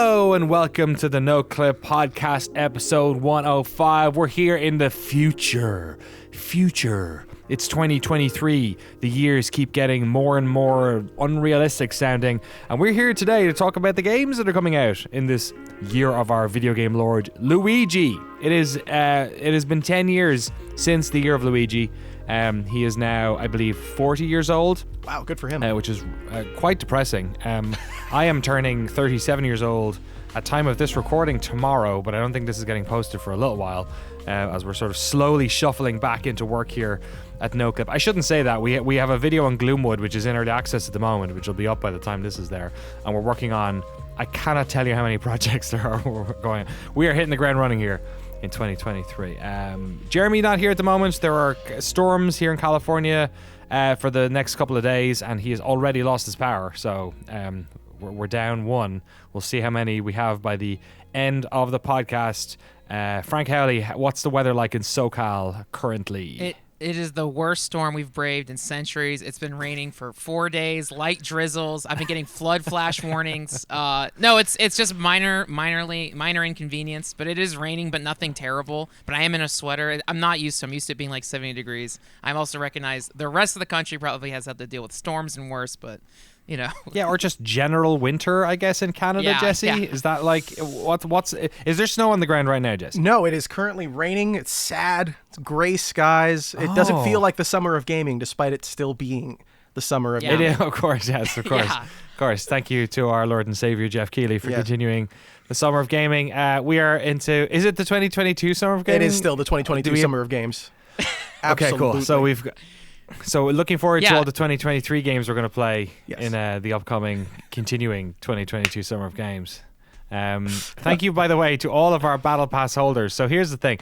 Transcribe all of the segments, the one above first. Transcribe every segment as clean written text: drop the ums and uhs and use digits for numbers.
Hello and welcome to the Noclip podcast episode 105. We're here in the future. It's 2023. The years keep getting more and more unrealistic sounding. And we're here today to talk about the games that are coming out in this year of our video game lord, Luigi. It has been 10 years since the year of Luigi. He is now, I believe, 40 years old. Wow, good for him. Which is quite depressing. I am turning 37 years old at time of this recording tomorrow, but I don't think this is getting posted for a little while, as we're sort of slowly shuffling back into work here at Noclip. I shouldn't say that. We have a video on Gloomwood, which is in early access at the moment, which will be up by the time this is there, and we're working on, I cannot tell you how many projects there are going on. We are hitting the ground running here in 2023. Jeremy not here at the moment. There are storms here in California for the next couple of days, and he has already lost his power, so we're down one. We'll see how many we have by the end of the podcast. Frank Howley, what's the weather like in SoCal currently? It is the worst storm we've braved in centuries. It's been raining for 4 days, light drizzles. I've been getting flood flash warnings. No, it's just minor inconvenience, but it is raining, but nothing terrible. But I am in a sweater. I'm not used to it. I'm used to it being like 70 degrees. I also recognize the rest of the country probably has had to deal with storms and worse, but you know. Yeah, or just general winter, I guess, in Canada, Jesse. Yeah. Is that like is there snow on the ground right now, Jesse? No, it is currently raining. It's sad. It's gray skies. It doesn't feel like the summer of gaming, despite it still being the summer of gaming. It is, of course, yes, of course. Of course. Thank you to our Lord and Savior, Jeff Keighley, for continuing the summer of gaming. We are into, is it the 2022 summer of gaming? It is still the 2022 summer of games. Absolutely. Okay, cool. So looking forward to all the 2023 games we're going to play in the upcoming, continuing 2022 Summer of Games. Thank you, by the way, to all of our Battle Pass holders. So here's the thing.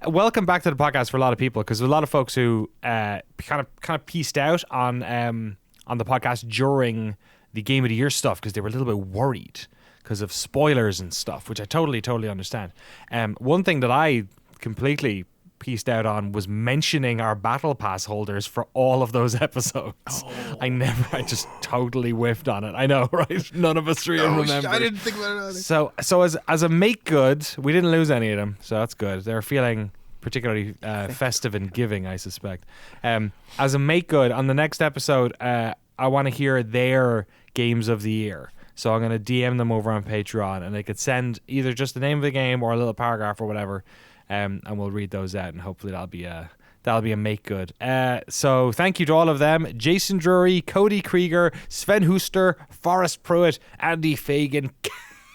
Welcome back to the podcast for a lot of people, because there's a lot of folks who kind of pieced out on the podcast during the Game of the Year stuff because they were a little bit worried because of spoilers and stuff, which I totally understand. One thing that I completely pieced out on was mentioning our Battle Pass holders for all of those episodes. I just totally whiffed on it. I know, right? None of us really remember. I didn't think about it. So as a make good, we didn't lose any of them, so that's good. They're feeling particularly festive and giving, I suspect. As a make good, on the next episode, I want to hear their games of the year. So I'm going to DM them over on Patreon, and they could send either just the name of the game or a little paragraph or whatever. And we'll read those out, and hopefully that'll be a make good. So thank you to all of them: Jason Drury, Cody Krieger, Sven Huster, Forrest Pruitt, Andy Fagan,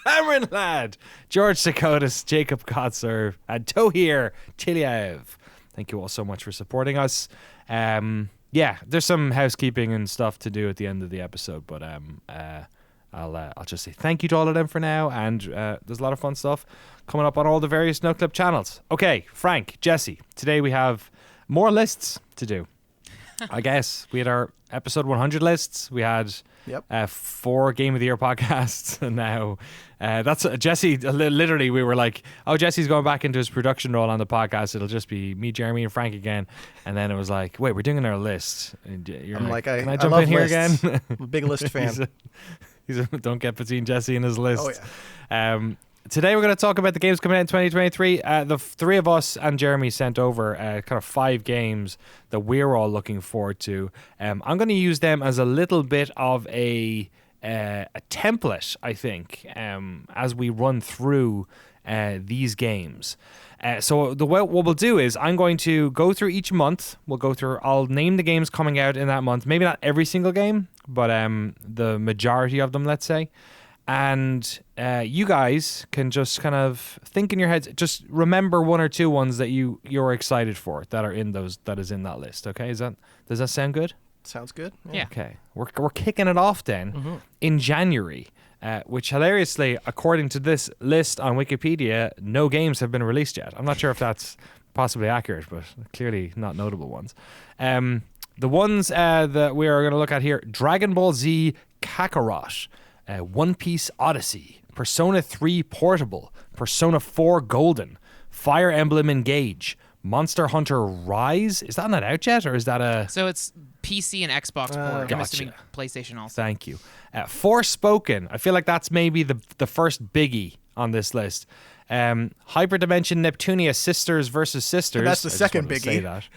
Cameron Ladd, George Sakotis, Jacob Kotzer, and Tohir Tiliev. Thank you all so much for supporting us. There's some housekeeping and stuff to do at the end of the episode, but I'll just say thank you to all of them for now, and there's a lot of fun stuff coming up on all the various Noclip channels. Okay, Frank, Jesse, today we have more lists to do. I guess we had our episode 100 lists. We had 4 Game of the Year podcasts, and now that's Jesse. Literally, we were like, "Oh, Jesse's going back into his production role on the podcast. It'll just be me, Jeremy, and Frank again." And then it was like, "Wait, we're doing another list." And you're I'm like, "Can I I jump love in here lists. again?" I'm a big list fan. Don't get between Jesse and his list. Oh yeah. Today we're going to talk about the games coming out in 2023. The three of us and Jeremy sent over kind of 5 games that we're all looking forward to. I'm going to use them as a little bit of a template, I think, as we run through these games. So what we'll do is I'm going to go through each month. I'll name the games coming out in that month. Maybe not every single game, but the majority of them, let's say. And you guys can just kind of think in your heads, just remember 1 or 2 ones that you're excited for that are in that is in that list. Okay, does that sound good? Sounds good. Yeah. Okay, we're kicking it off then in January, which hilariously, according to this list on Wikipedia, no games have been released yet. I'm not sure if that's possibly accurate, but clearly not notable ones. The ones that we are going to look at here: Dragon Ball Z Kakarot, One Piece Odyssey, Persona 3 Portable, Persona 4 Golden, Fire Emblem Engage, Monster Hunter Rise. Is that not out yet, or is that a... So it's PC and Xbox port. I'm Gotcha. assuming PlayStation also. Thank you. Forspoken. I feel like that's maybe the first biggie on this list. Hyperdimension Neptunia Sisters versus Sisters. That's the I just second wanted to say biggie. that.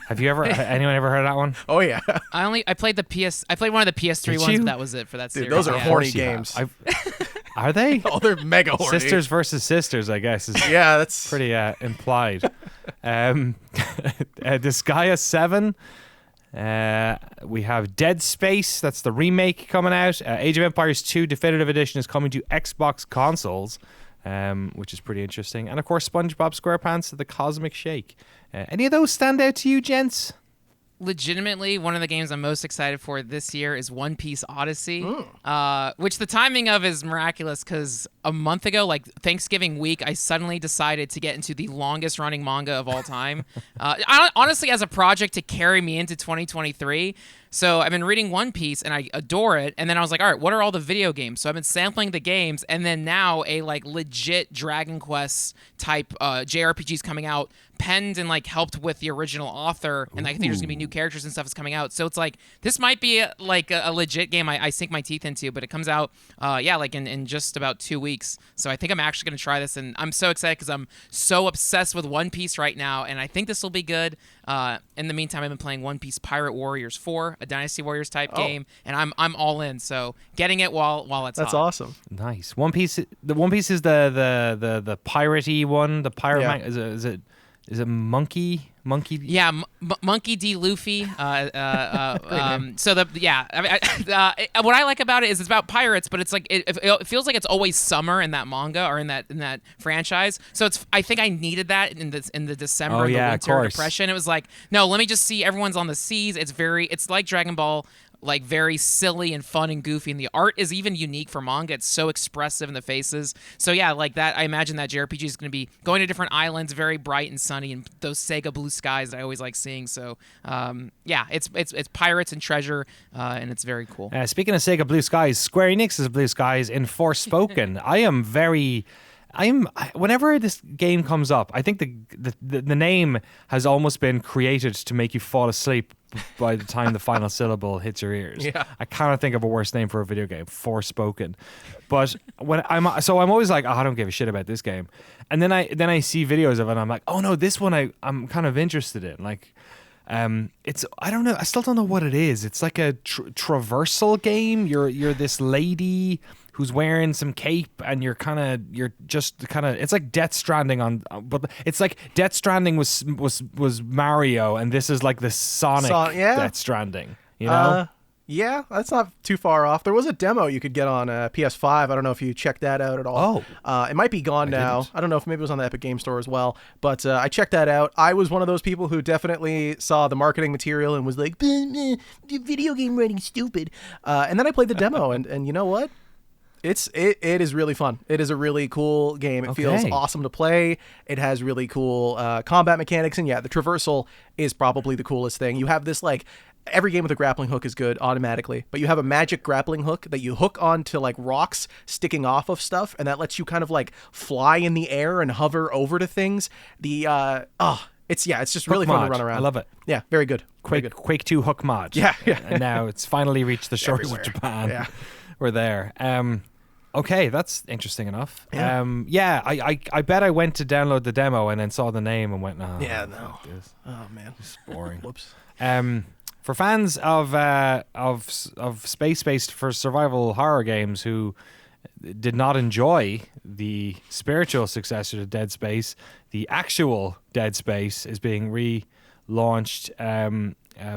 Have you ever... anyone ever heard of that one? Oh yeah, I played one of the PS3 Did ones, you? but that was it for that dude, series. those are Yeah. horny Of course you have. games. Are they? Oh, they're mega horny. Sisters versus Sisters, I guess, is Yeah, that's pretty implied. Disgaea 7. We have Dead Space. That's the remake coming out. Age of Empires 2 Definitive Edition is coming to Xbox consoles, which is pretty interesting. And of course, SpongeBob SquarePants: The Cosmic Shake. Any of those stand out to you, gents? Legitimately, one of the games I'm most excited for this year is One Piece Odyssey, which the timing of is miraculous because a month ago, like Thanksgiving week, I suddenly decided to get into the longest running manga of all time. Honestly, as a project to carry me into 2023. So I've been reading One Piece and I adore it. And then I was like, all right, what are all the video games? So I've been sampling the games, and then now a like legit Dragon Quest type JRPGs coming out, penned and like helped with the original author. And I think there's gonna be new characters and stuff is coming out. So it's like this might be a legit game I sink my teeth into, but it comes out like in just about 2 weeks. So I think I'm actually gonna try this, and I'm so excited because I'm so obsessed with One Piece right now, and I think this will be good. In the meantime, I've been playing One Piece Pirate Warriors 4, a Dynasty Warriors type game, and I'm all in. So getting it while it's That's hot. awesome. Nice. One Piece. The One Piece is the piratey one. The pirate Yeah. is it monkey? Yeah, Monkey D. Luffy. So what I like about it is it's about pirates, but it's like it feels like it's always summer in that manga or in that franchise. So I think I needed that in the December Oh, the yeah, of winter course. depression. It was like, no, let me just see everyone's on the seas. It's like Dragon Ball. Like very silly and fun and goofy, and the art is even unique for manga. It's so expressive in the faces. So yeah, like that. I imagine that JRPG is going to be going to different islands, very bright and sunny, and those Sega blue skies that I always like seeing. So it's pirates and treasure, and it's very cool. Speaking of Sega Blue Skies, Square Enix's Blue Skies in Forspoken. Whenever this game comes up, I think the name has almost been created to make you fall asleep by the time the final syllable hits your ears. Yeah. I cannot think of a worse name for a video game, Forspoken. But when I'm always like, oh, I don't give a shit about this game. And then I see videos of it and I'm like, oh no, this one I'm kind of interested in. Like it's I don't know, I still don't know what it is. It's like a traversal game. You're this lady who's wearing some cape, and you're just it's like Death Stranding but it's like Death Stranding was Mario, and this is like the Sonic Death Stranding, you know? Yeah, that's not too far off. There was a demo you could get on PS5. I don't know if you checked that out at all. It might be gone now. didn't. I don't know if maybe it was on the Epic Game Store as well. But I checked that out. I was one of those people who definitely saw the marketing material and was like, video game writing stupid. And then I played the demo, and you know what? It is really fun. It is a really cool game. It feels awesome to play. It has really cool combat mechanics, and yeah, the traversal is probably the coolest thing. You have this like every game with a grappling hook is good automatically, but you have a magic grappling hook that you hook onto like rocks sticking off of stuff, and that lets you kind of like fly in the air and hover over to things. It's just really fun to run around. I love it. Yeah, very good. Quake 2 hook mod. Yeah. And now it's finally reached the shores Everywhere. of Japan. Yeah. We're there. Okay, that's interesting enough. Yeah. I bet I went to download the demo and then saw the name and went, no. Yeah, no. fuck this. Oh man, It's boring. whoops. For fans of space-based for survival horror games who did not enjoy the spiritual successor to Dead Space, the actual Dead Space is being relaunched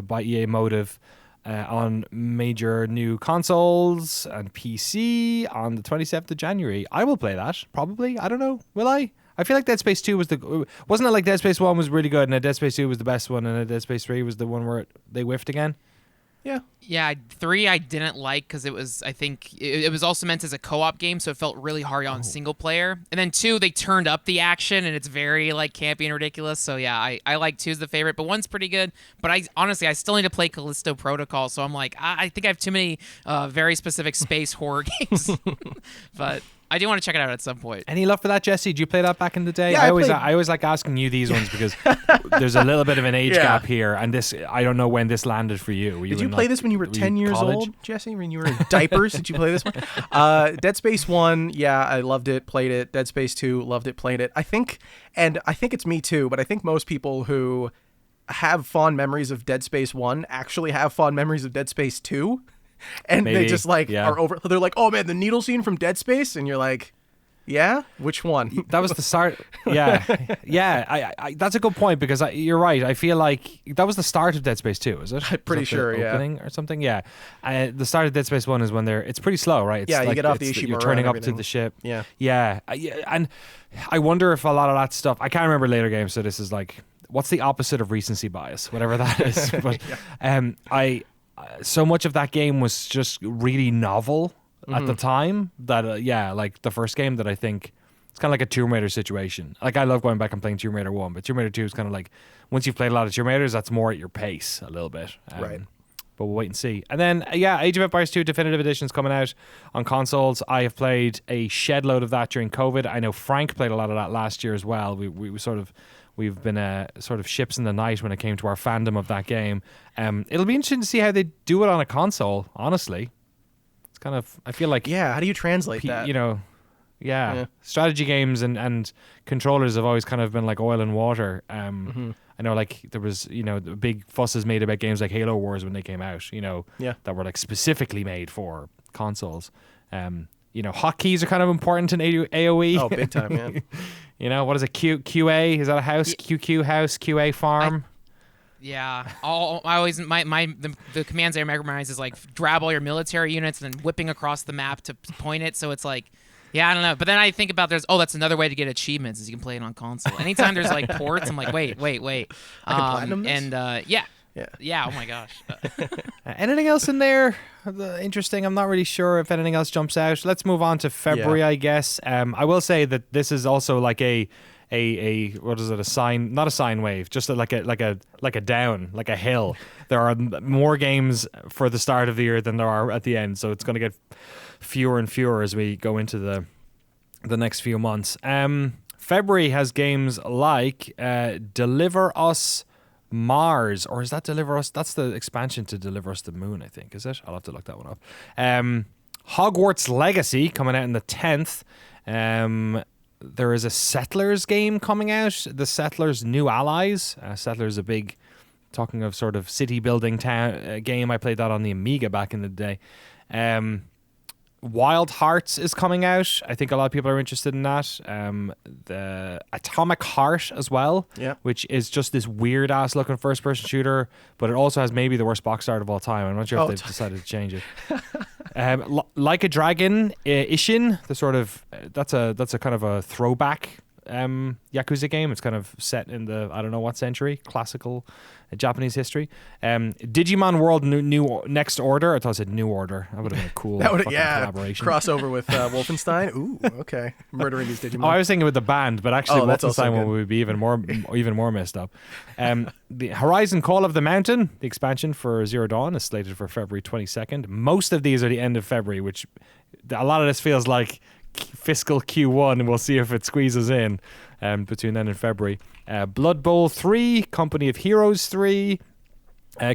by EA Motive on major new consoles and PC on the 27th of January. I will play that, probably. I don't know. Will I? I feel like Dead Space 2 wasn't it like Dead Space 1 was really good, and Dead Space 2 was the best one, and Dead Space 3 was the one where they whiffed again? Yeah. Yeah, 3 I didn't like because I think it was also meant as a co-op game, so it felt really hard on single player. And then 2, they turned up the action, and it's very like campy and ridiculous. So yeah, I like 2 is the favorite, but 1's pretty good. But I still need to play Callisto Protocol, so I'm like, I think I have too many very specific space horror games. But I do want to check it out at some point. Any love for that, Jesse? Did you play that back in the day? Yeah, I I always like asking you these ones because there's a little bit of an age gap here, and this I don't know when this landed for you. Did you play this when you were 10 years college? old, Jesse? When you were in diapers? Did you play this one? Dead Space 1, yeah, I loved it, played it. Dead Space 2, loved it, played it. I think it's me too, but I think most people who have fond memories of Dead Space 1 actually have fond memories of Dead Space 2. And they just are over. They're like, oh man, the needle scene from Dead Space, and you're like, yeah, which one? That was the start. Yeah, I that's a good point because you're right. I feel like that was the start of Dead Space 2, is it? I'm pretty sure, opening or something. Yeah, the start of Dead Space 1 is when it's pretty slow, right? It's you get off the Ishimura. You're turning up to the ship. Yeah. And I wonder if a lot of that stuff. I can't remember later games, so this is like, what's the opposite of recency bias, whatever that is. But so much of that game was just really novel at the time that like the first game that I think it's kind of like a Tomb Raider situation. Like I love going back and playing Tomb Raider 1, but Tomb Raider 2 is kind of like once you've played a lot of Tomb Raiders, that's more at your pace a little bit. Right. But we'll wait and see. And then Age of Empires 2 Definitive Edition is coming out on consoles. I have played a shed load of that during COVID. I know Frank played a lot of that last year as well. We've been sort of ships in the night when it came to our fandom of that game. It'll be interesting to see how they do it on a console, honestly. It's kind of, I feel like... Yeah, how do you translate that? You know, strategy games and controllers have always kind of been like oil and water. I know like there was, the big fusses made about games like Halo Wars when they came out, that were like specifically made for consoles. Hotkeys are kind of important in AoE. Oh, big time, man. What is it? QA? Is that a house? QQ house? QA farm? I always the commands I memorize is like grab all your military units and then whipping across the map to point it. So it's like, I don't know. But then I think about that's another way to get achievements is you can play it on console. Anytime there's like ports, I'm like, wait. I can platinum this? And yeah. Oh my gosh. Anything else in there interesting? I'm not really sure if anything else jumps out. Let's move on to February, I guess. I will say that this is also like a what is it? A sine, not a sine wave, just like a down, like a hill. There are more games for the start of the year than there are at the end, so it's going to get fewer and fewer as we go into the next few months. February has games like Deliver Us Mars, or is that Deliver Us? That's the expansion to Deliver Us the Moon, I think. Is it? I'll have to look that one up. Hogwarts Legacy coming out on the 10th. There is a Settlers game coming out. The Settlers New Allies. Settlers a big, talking of sort of city building town game. I played that on the Amiga back in the day. Wild Hearts is coming out. I think a lot of people are interested in that. The Atomic Heart as well, which is just this weird ass looking first person shooter, but it also has maybe the worst box art of all time. I'm not sure if they've decided to change it. Like a Dragon, Ishin, the sort of that's a kind of a throwback Yakuza game. It's kind of set in the I don't know what century, classical Japanese history. Digimon World New Next Order. I thought it said New Order. That would have been a cool collaboration. Crossover with Wolfenstein. Ooh, okay. Murdering these Digimon. Oh, I was thinking with the band, but actually Wolfenstein one would be even more messed up. The Horizon Call of the Mountain, the expansion for Zero Dawn, is slated for February 22nd. Most of these are the end of February, which a lot of this feels like fiscal Q1, and we'll see if it squeezes in between then and February. Blood Bowl 3, Company of Heroes 3,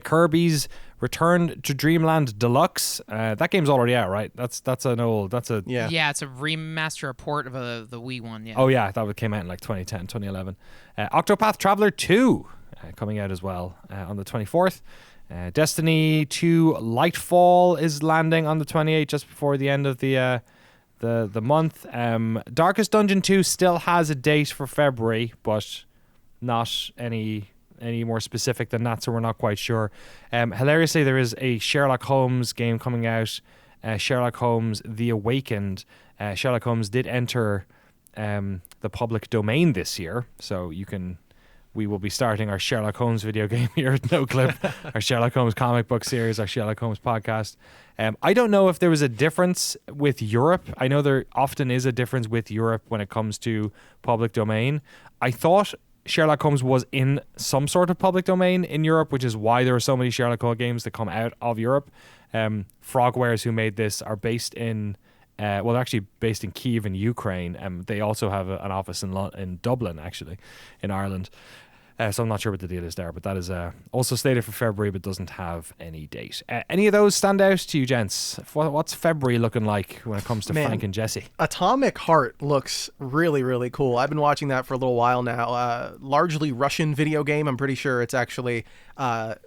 Kirby's Return to Dreamland Deluxe. That game's already out, right? It's a remaster, a port of the Wii one. Yeah. Oh yeah, I thought it came out in like 2010, 2011. Octopath Traveler 2 coming out as well on the 24th. Destiny 2 Lightfall is landing on the 28th, just before the end of the month. Darkest Dungeon 2 still has a date for February, but not any more specific than that, so we're not quite sure. Hilariously, there is a Sherlock Holmes game coming out, Sherlock Holmes The Awakened. Sherlock Holmes did enter the public domain this year, so we will be starting our Sherlock Holmes video game here at Noclip, our Sherlock Holmes comic book series, our Sherlock Holmes podcast. I don't know if there was a difference with Europe. I know there often is a difference with Europe when it comes to public domain. I thought Sherlock Holmes was in some sort of public domain in Europe, which is why there are so many Sherlock Holmes games that come out of Europe. Frogwares, who made this, are based in Well, they're actually based in Kyiv in Ukraine. They also have an office in Dublin, actually, in Ireland. So I'm not sure what the deal is there, but that is also slated for February, but doesn't have any date. Any of those stand out to you, gents? What's February looking like when it comes to Frank and Jesse? Atomic Heart looks really, really cool. I've been watching that for a little while now. Largely Russian video game. I'm pretty sure it's actually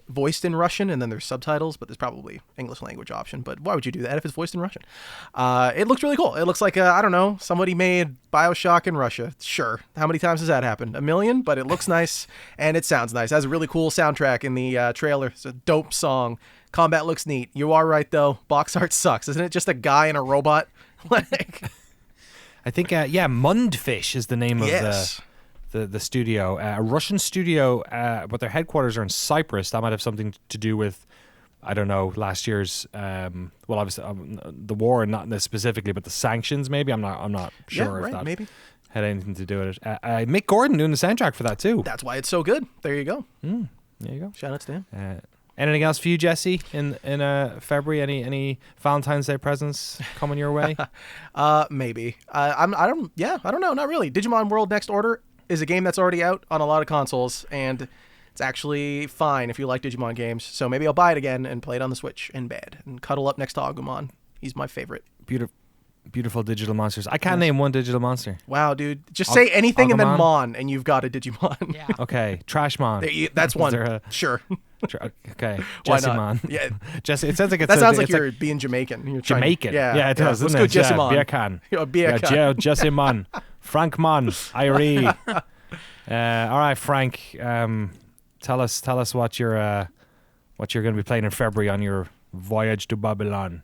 voiced in Russian, and then there's subtitles, but there's probably English language option. But why would you do that if it's voiced in Russian? It looks really cool. It looks like, I don't know, somebody made BioShock in Russia. Sure. How many times has that happened? 1 million? But it looks nice. And it sounds nice. It has a really cool soundtrack in the trailer. It's a dope song. Combat looks neat. You are right, though. Box art sucks. Isn't it just a guy and a robot? Like, I think, Mundfish is the name of the studio. A Russian studio, but their headquarters are in Cyprus. That might have something to do with, I don't know, last year's, obviously the war, not specifically, but the sanctions maybe. I'm not sure if that maybe had anything to do with it. Mick Gordon doing the soundtrack for that too. That's why it's so good. There you go. There you go. Shout out to him. Anything else for you, Jesse, in February? Any Valentine's Day presents coming your way? Maybe. I don't know. Not really. Digimon World Next Order is a game that's already out on a lot of consoles, and it's actually fine if you like Digimon games. So maybe I'll buy it again and play it on the Switch in bed and cuddle up next to Agumon. He's my favorite. Beautiful digital monsters. I can't name one digital monster. Wow, dude. Just say anything and then Agumon? Mon, and you've got a Digimon. Yeah. Okay, Trashmon. That's one. Sure. Okay, Why Jesse not? Mon. Yeah. Jesse. It sounds like That sounds like you're being Jamaican. You're Jamaican. Yeah, it does. Let's doesn't go it? Jesse Mon. Biakan. Biakan. Jesse Mon. Frank Mon. Irie. All right, Frank. Tell us what you're going to be playing in February on your voyage to Babylon.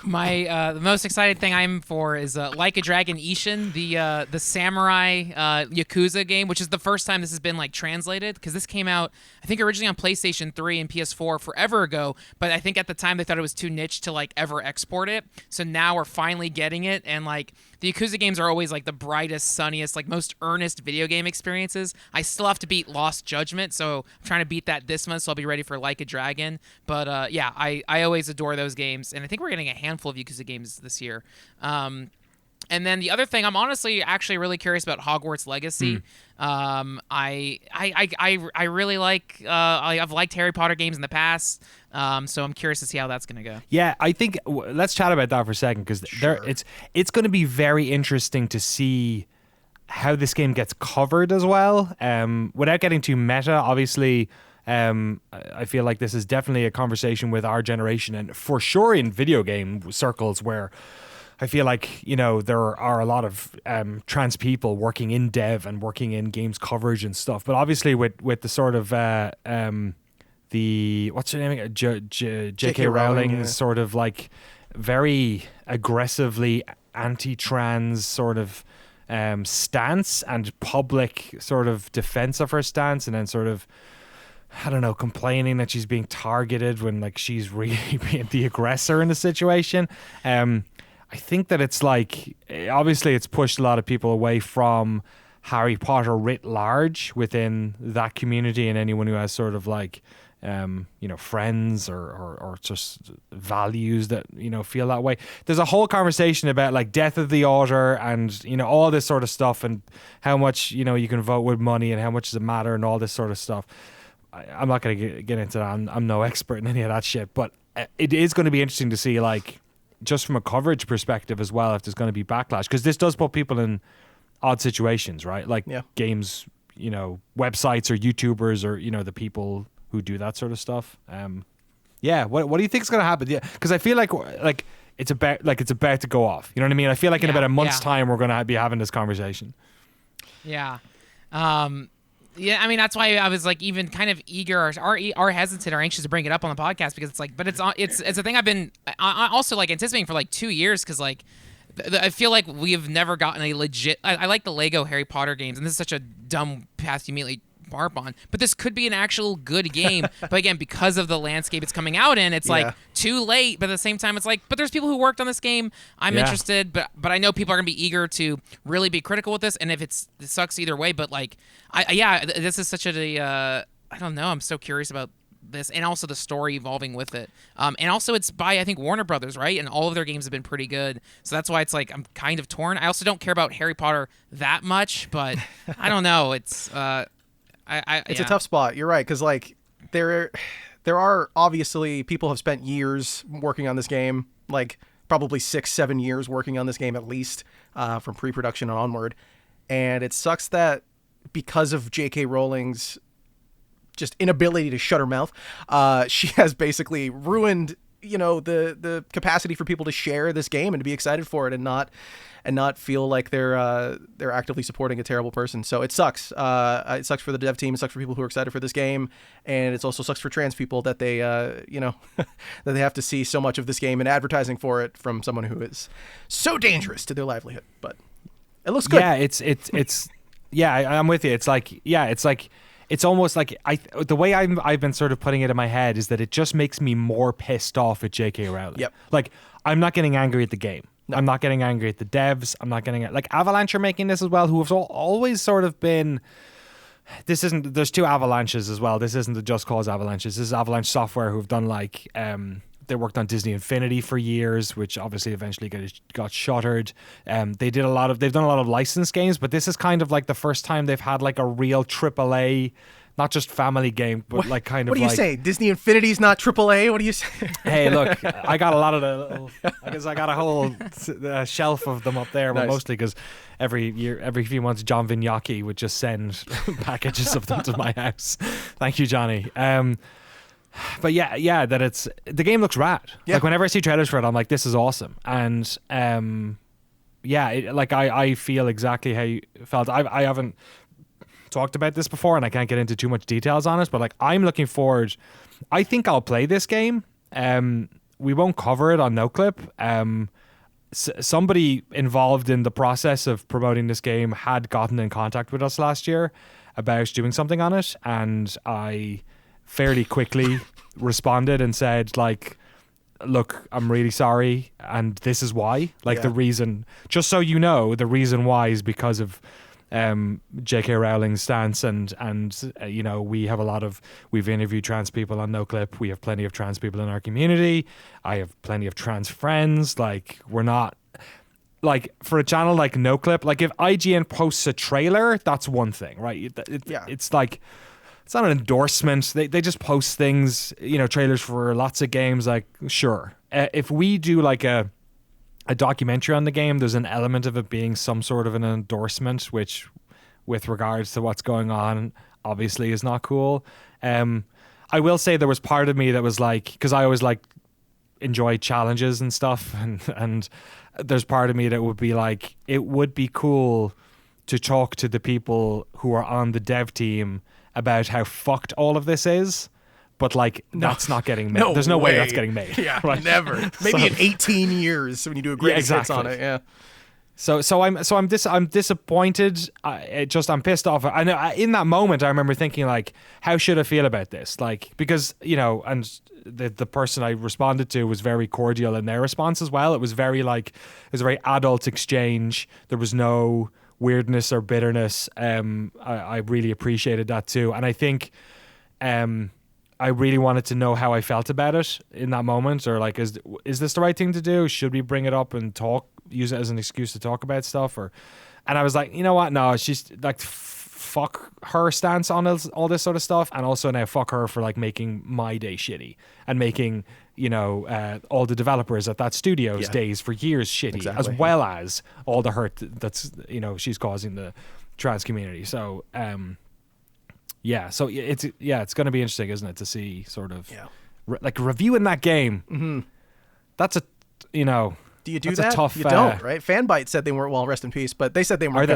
My the most excited thing I'm for is Like a Dragon Ishin, the samurai Yakuza game, which is the first time this has been like translated, because this came out I think originally on PlayStation 3 and PS4 forever ago, but I think at the time they thought it was too niche to like ever export it. So now we're finally getting it, and like the Yakuza games are always like the brightest, sunniest, like most earnest video game experiences. I still have to beat Lost Judgment, so I'm trying to beat that this month, so I'll be ready for Like a Dragon. But I always adore those games, and I think we're getting a handful of Yakuza games this year. And then the other thing, I'm honestly actually really curious about Hogwarts Legacy. I really like I've liked Harry Potter games in the past, so I'm curious to see how that's going to go. Yeah, I think let's chat about that for a second, because it's going to be very interesting to see how this game gets covered as well. Without getting too meta, obviously. I feel like this is definitely a conversation with our generation, and for sure in video game circles, where I feel like, there are a lot of trans people working in dev and working in games coverage and stuff. But obviously with the sort of the what's her name? J.K. Rowling's sort of like very aggressively anti-trans sort of stance and public sort of defense of her stance, and then sort of, I don't know, complaining that she's being targeted when like she's really being the aggressor in the situation. I think that it's like, obviously it's pushed a lot of people away from Harry Potter writ large within that community, and anyone who has sort of like, friends or just values that, feel that way. There's a whole conversation about like death of the author and, all this sort of stuff, and how much, you can vote with money and how much does it matter and all this sort of stuff. I'm not going to get into that. I'm no expert in any of that shit, but it is going to be interesting to see, like, just from a coverage perspective as well, if there's going to be backlash, because this does put people in odd situations, right? Like games, websites or YouTubers or, the people who do that sort of stuff. What do you think is going to happen? Yeah, because I feel like it's about to go off. You know what I mean? I feel like in about a month's time we're going to be having this conversation. Yeah. Yeah, I mean, that's why I was like even kind of eager or hesitant or anxious to bring it up on the podcast, because it's like, but it's a thing I've been also like anticipating for like 2 years, because like I feel like we have never gotten a legit. I like the Lego Harry Potter games, and this is such a dumb path to immediately harp on, but this could be an actual good game. But again, because of the landscape it's coming out in, it's like too late. But at the same time, it's like, but there's people who worked on this game. I'm interested, but I know people are gonna be eager to really be critical with this. And if it sucks either way, but like, this is such a I don't know. I'm so curious about this, and also the story evolving with it. And also it's by, I think, Warner Brothers, right? And all of their games have been pretty good. So that's why it's like I'm kind of torn. I also don't care about Harry Potter that much, but I don't know. It's it's a tough spot. You're right, because like there are obviously people have spent years working on this game, like probably 6-7 years working on this game at least, from pre-production and onward. And it sucks that because of J.K. Rowling's just inability to shut her mouth, she has basically ruined, the capacity for people to share this game and to be excited for it and not feel like they're actively supporting a terrible person. So it sucks. It sucks for the dev team. It sucks for people who are excited for this game, and it also sucks for trans people that they that they have to see so much of this game and advertising for it from someone who is so dangerous to their livelihood. But it looks good. Yeah, it's yeah, I'm with you. It's almost like the way I've been sort of putting it in my head is that it just makes me more pissed off at J.K. Rowling. Yep. Like, I'm not getting angry at the game. No. I'm not getting angry at the devs. I'm not getting like Avalanche are making this as well, who have always sort of been. There's two Avalanches as well. This isn't the Just Cause Avalanches. This is Avalanche Software, who've done like they worked on Disney Infinity for years, which obviously eventually got shuttered. They've done a lot of licensed games, but this is kind of like the first time they've had like a real AAA, not just family game, but like kind of. What do you say? Disney Infinity's not AAA? What do you say? Hey, look, I got a lot of I guess I got a whole shelf of them up there, but Nice. mostly because every few months, John Vignacchi would just send packages of them to my house. Thank you, Johnny. But yeah, that the game looks rad. Yeah. Like whenever I see trailers for it, I'm like, this is awesome. And I feel exactly how you felt. I haven't talked about this before, and I can't get into too much details on it, but like I'm looking forward. I think I'll play this game. We won't cover it on Noclip. Somebody involved in the process of promoting this game had gotten in contact with us last year about doing something on it, and I fairly quickly responded and said, like, look, I'm really sorry, and this is why. Like, the reason, just so you know, the reason why is because of J.K. Rowling's stance, and we've interviewed trans people on Noclip. We have plenty of trans people in our community. I have plenty of trans friends. Like, we're not, like, for a channel like Noclip, like if IGN posts a trailer, that's one thing, right? It's like, it's not an endorsement. They just post things, trailers for lots of games. Like, sure, if we do like a documentary on the game, there's an element of it being some sort of an endorsement, which, with regards to what's going on, obviously is not cool. I will say there was part of me that was like, because I always like enjoy challenges and stuff, and there's part of me that would be like, it would be cool to talk to the people who are on the dev team about how fucked all of this is, but like that's not getting made. There's no way that's getting made. Yeah, right? Never. Maybe in 18 years when you do a great hits on it. Yeah. So I'm disappointed. I'm pissed off. I know in that moment I remember thinking like, how should I feel about this? Like, because and the person I responded to was very cordial in their response as well. It was a very adult exchange. There was no weirdness or bitterness. I really appreciated that too, and I think I really wanted to know how I felt about it in that moment, or like, is this the right thing to do? Should we bring it up and use it as an excuse to talk about stuff? And I was like, you know what? No, she's like, fuck her stance on all this sort of stuff, and also now fuck her for like making my day shitty and making all the developers at that studio's days for years shitty, as well as all the hurt that's she's causing the trans community. So it's going to be interesting, isn't it, to see sort of like reviewing that game. Mm-hmm. That's a do you do that? Tough, you don't, right? Fanbyte said they weren't. Well, rest in peace, but they said they weren't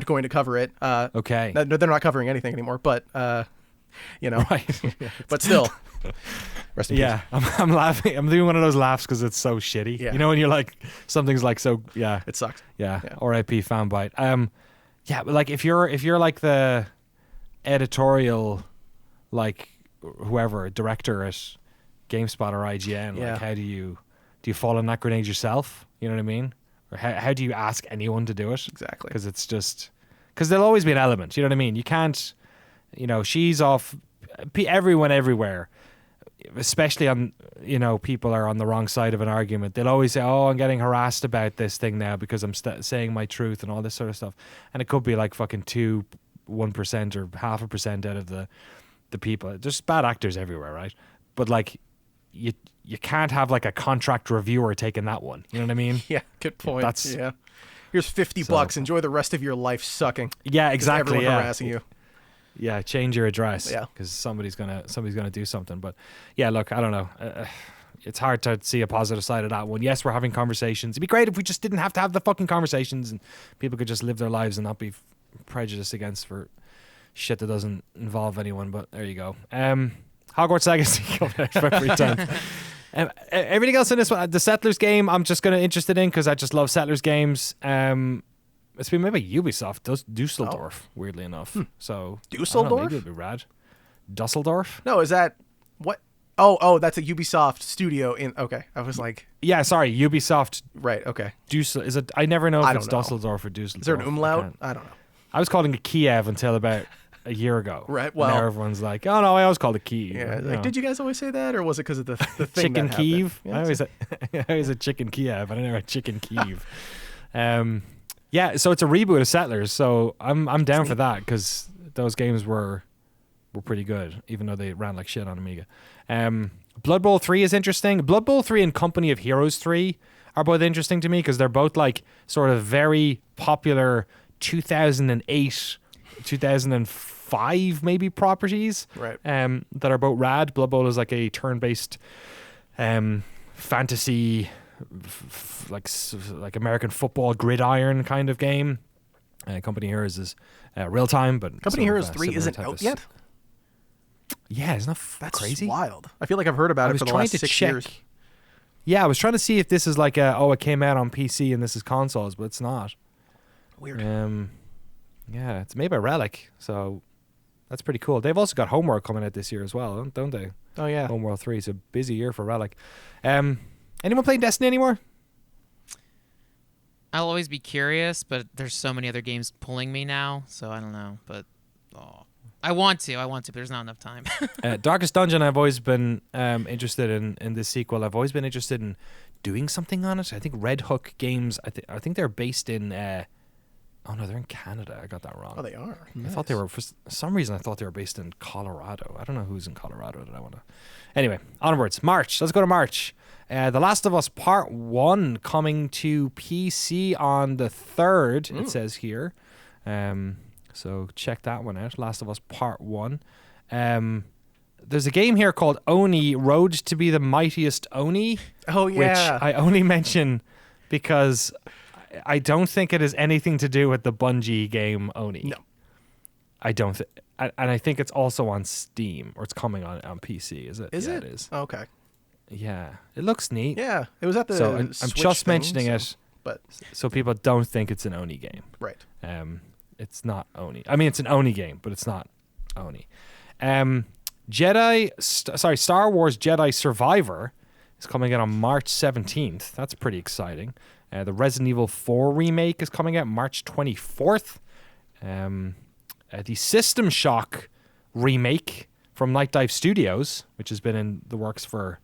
going to cover it. Okay, no, they're not covering anything anymore. But right. But still, rest in peace. I'm laughing. I'm doing one of those laughs because it's so shitty. Yeah. When you're like, something's like so. Yeah, it sucks. Yeah. R.I.P. Fanbyte. But like if you're like the editorial, like whoever director at GameSpot or IGN, like how do you fall in that grenade yourself? You know what I mean? Or how do you ask anyone to do it? Exactly. Because there'll always be an element. You know what I mean? You can't. She's off everyone everywhere, especially on, people are on the wrong side of an argument. They'll always say, "Oh, I'm getting harassed about this thing now because I'm saying my truth," and all this sort of stuff. And it could be like fucking 1% or 0.5% out of the people. There's bad actors everywhere, right? But like, you can't have like a contract reviewer taking that one. You know what I mean? Yeah, good point. That's Here's $50. Enjoy the rest of your life sucking. Yeah, exactly. Everyone harassing you. Yeah, change your address. Yeah, because somebody's gonna do something. But yeah, look, I don't know. It's hard to see a positive side of that one. Yes, we're having conversations. It'd be great if we just didn't have to have the fucking conversations and people could just live their lives and not be prejudiced against for shit that doesn't involve anyone. But there you go. Hogwarts Legacy February 10th. Everything else in this one, the Settlers game, I'm just interested in because I just love Settlers games. It's been made by Ubisoft, Dusseldorf, weirdly enough. So Dusseldorf? Maybe it'd be rad. Dusseldorf? No, is that what? Oh, that's a Ubisoft studio in. Okay, I was like, yeah, sorry, Ubisoft. Right. Okay. Is it? I never know if it's Dusseldorf or Dusseldorf. Is there an umlaut? I don't know. I was calling it Kiev until about a year ago. Right. Well, now everyone's like, "Oh no, I always called it Kiev." Yeah. Like, did you guys always say that, or was it because of the thing chicken that Kiev? Yeah, I always said chicken Kiev. I never had chicken Kiev. Yeah, so it's a reboot of Settlers, so I'm down for that because those games were pretty good, even though they ran like shit on Amiga. Blood Bowl 3 is interesting. Blood Bowl 3 and Company of Heroes 3 are both interesting to me because they're both like sort of very popular 2008, 2005 maybe properties. Right. That are both rad. Blood Bowl is like a turn-based fantasy like American football gridiron kind of game. Company Heroes is real time, but Company Heroes 3 isn't out yet. Yeah, isn't that's crazy? Wild. I feel like I've heard about it for the last 6 years. Yeah, I was trying to see if this is like it came out on PC and this is consoles, but it's not. Weird. Yeah, it's made by Relic, so that's pretty cool. They've also got Homeworld coming out this year as well, don't they? Oh yeah, Homeworld 3 is a busy year for Relic. Anyone playing Destiny anymore? I'll always be curious, but there's so many other games pulling me now, so I don't know. But I want to, but there's not enough time. Darkest Dungeon, I've always been interested in this sequel. I've always been interested in doing something on it. I think Red Hook Games, I think they're based in... oh no, they're in Canada. I got that wrong. Oh, they are. I thought they were, for some reason I thought they were based in Colorado. I don't know who's in Colorado that I want to... Anyway, onwards. March. Let's go to March. The Last of Us Part 1 coming to PC on the 3rd, it says here. So check that one out. Last of Us Part 1. There's a game here called Oni, Road to be the Mightiest Oni. Oh, yeah. Which I only mention because I don't think it has anything to do with the Bungie game Oni. No. I don't think... And I think it's also on Steam, or it's coming on PC, is it? Is yeah, it? It is. Oh, okay. Yeah. It looks neat. Yeah. It was at the So I'm just mentioning it but so people don't think it's an Oni game. Right. It's not Oni. I mean, it's an Oni game, but it's not Oni. Star Wars Jedi Survivor is coming out on March 17th. That's pretty exciting. The Resident Evil 4 remake is coming out March 24th. The System Shock remake from Night Dive Studios, which has been in the works for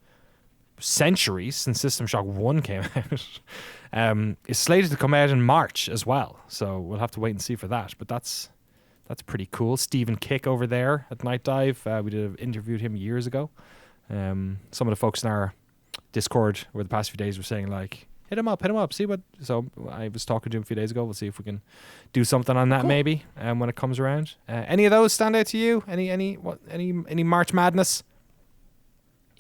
centuries since System Shock 1 came out, is slated to come out in March as well. So we'll have to wait and see for that. But that's pretty cool. Stephen Kick over there at Night Dive. We interviewed him years ago. Some of the folks in our Discord over the past few days were saying like, hit him up, see what... So I was talking to him a few days ago. We'll see if we can do something on that maybe when it comes around. Any of those stand out to you? Any March Madness?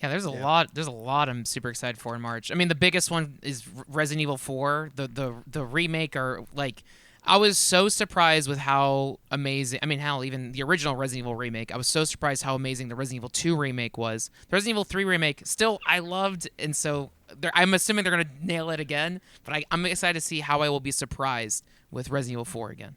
Yeah, there's a lot. There's a lot I'm super excited for in March. I mean, the biggest one is Resident Evil 4. The remake are like... I was so surprised with how amazing... I mean, hell, even the original Resident Evil remake, I was so surprised how amazing the Resident Evil 2 remake was. The Resident Evil 3 remake, still, I loved, and so I'm assuming they're going to nail it again, but I'm excited to see how I will be surprised with Resident Evil 4 again.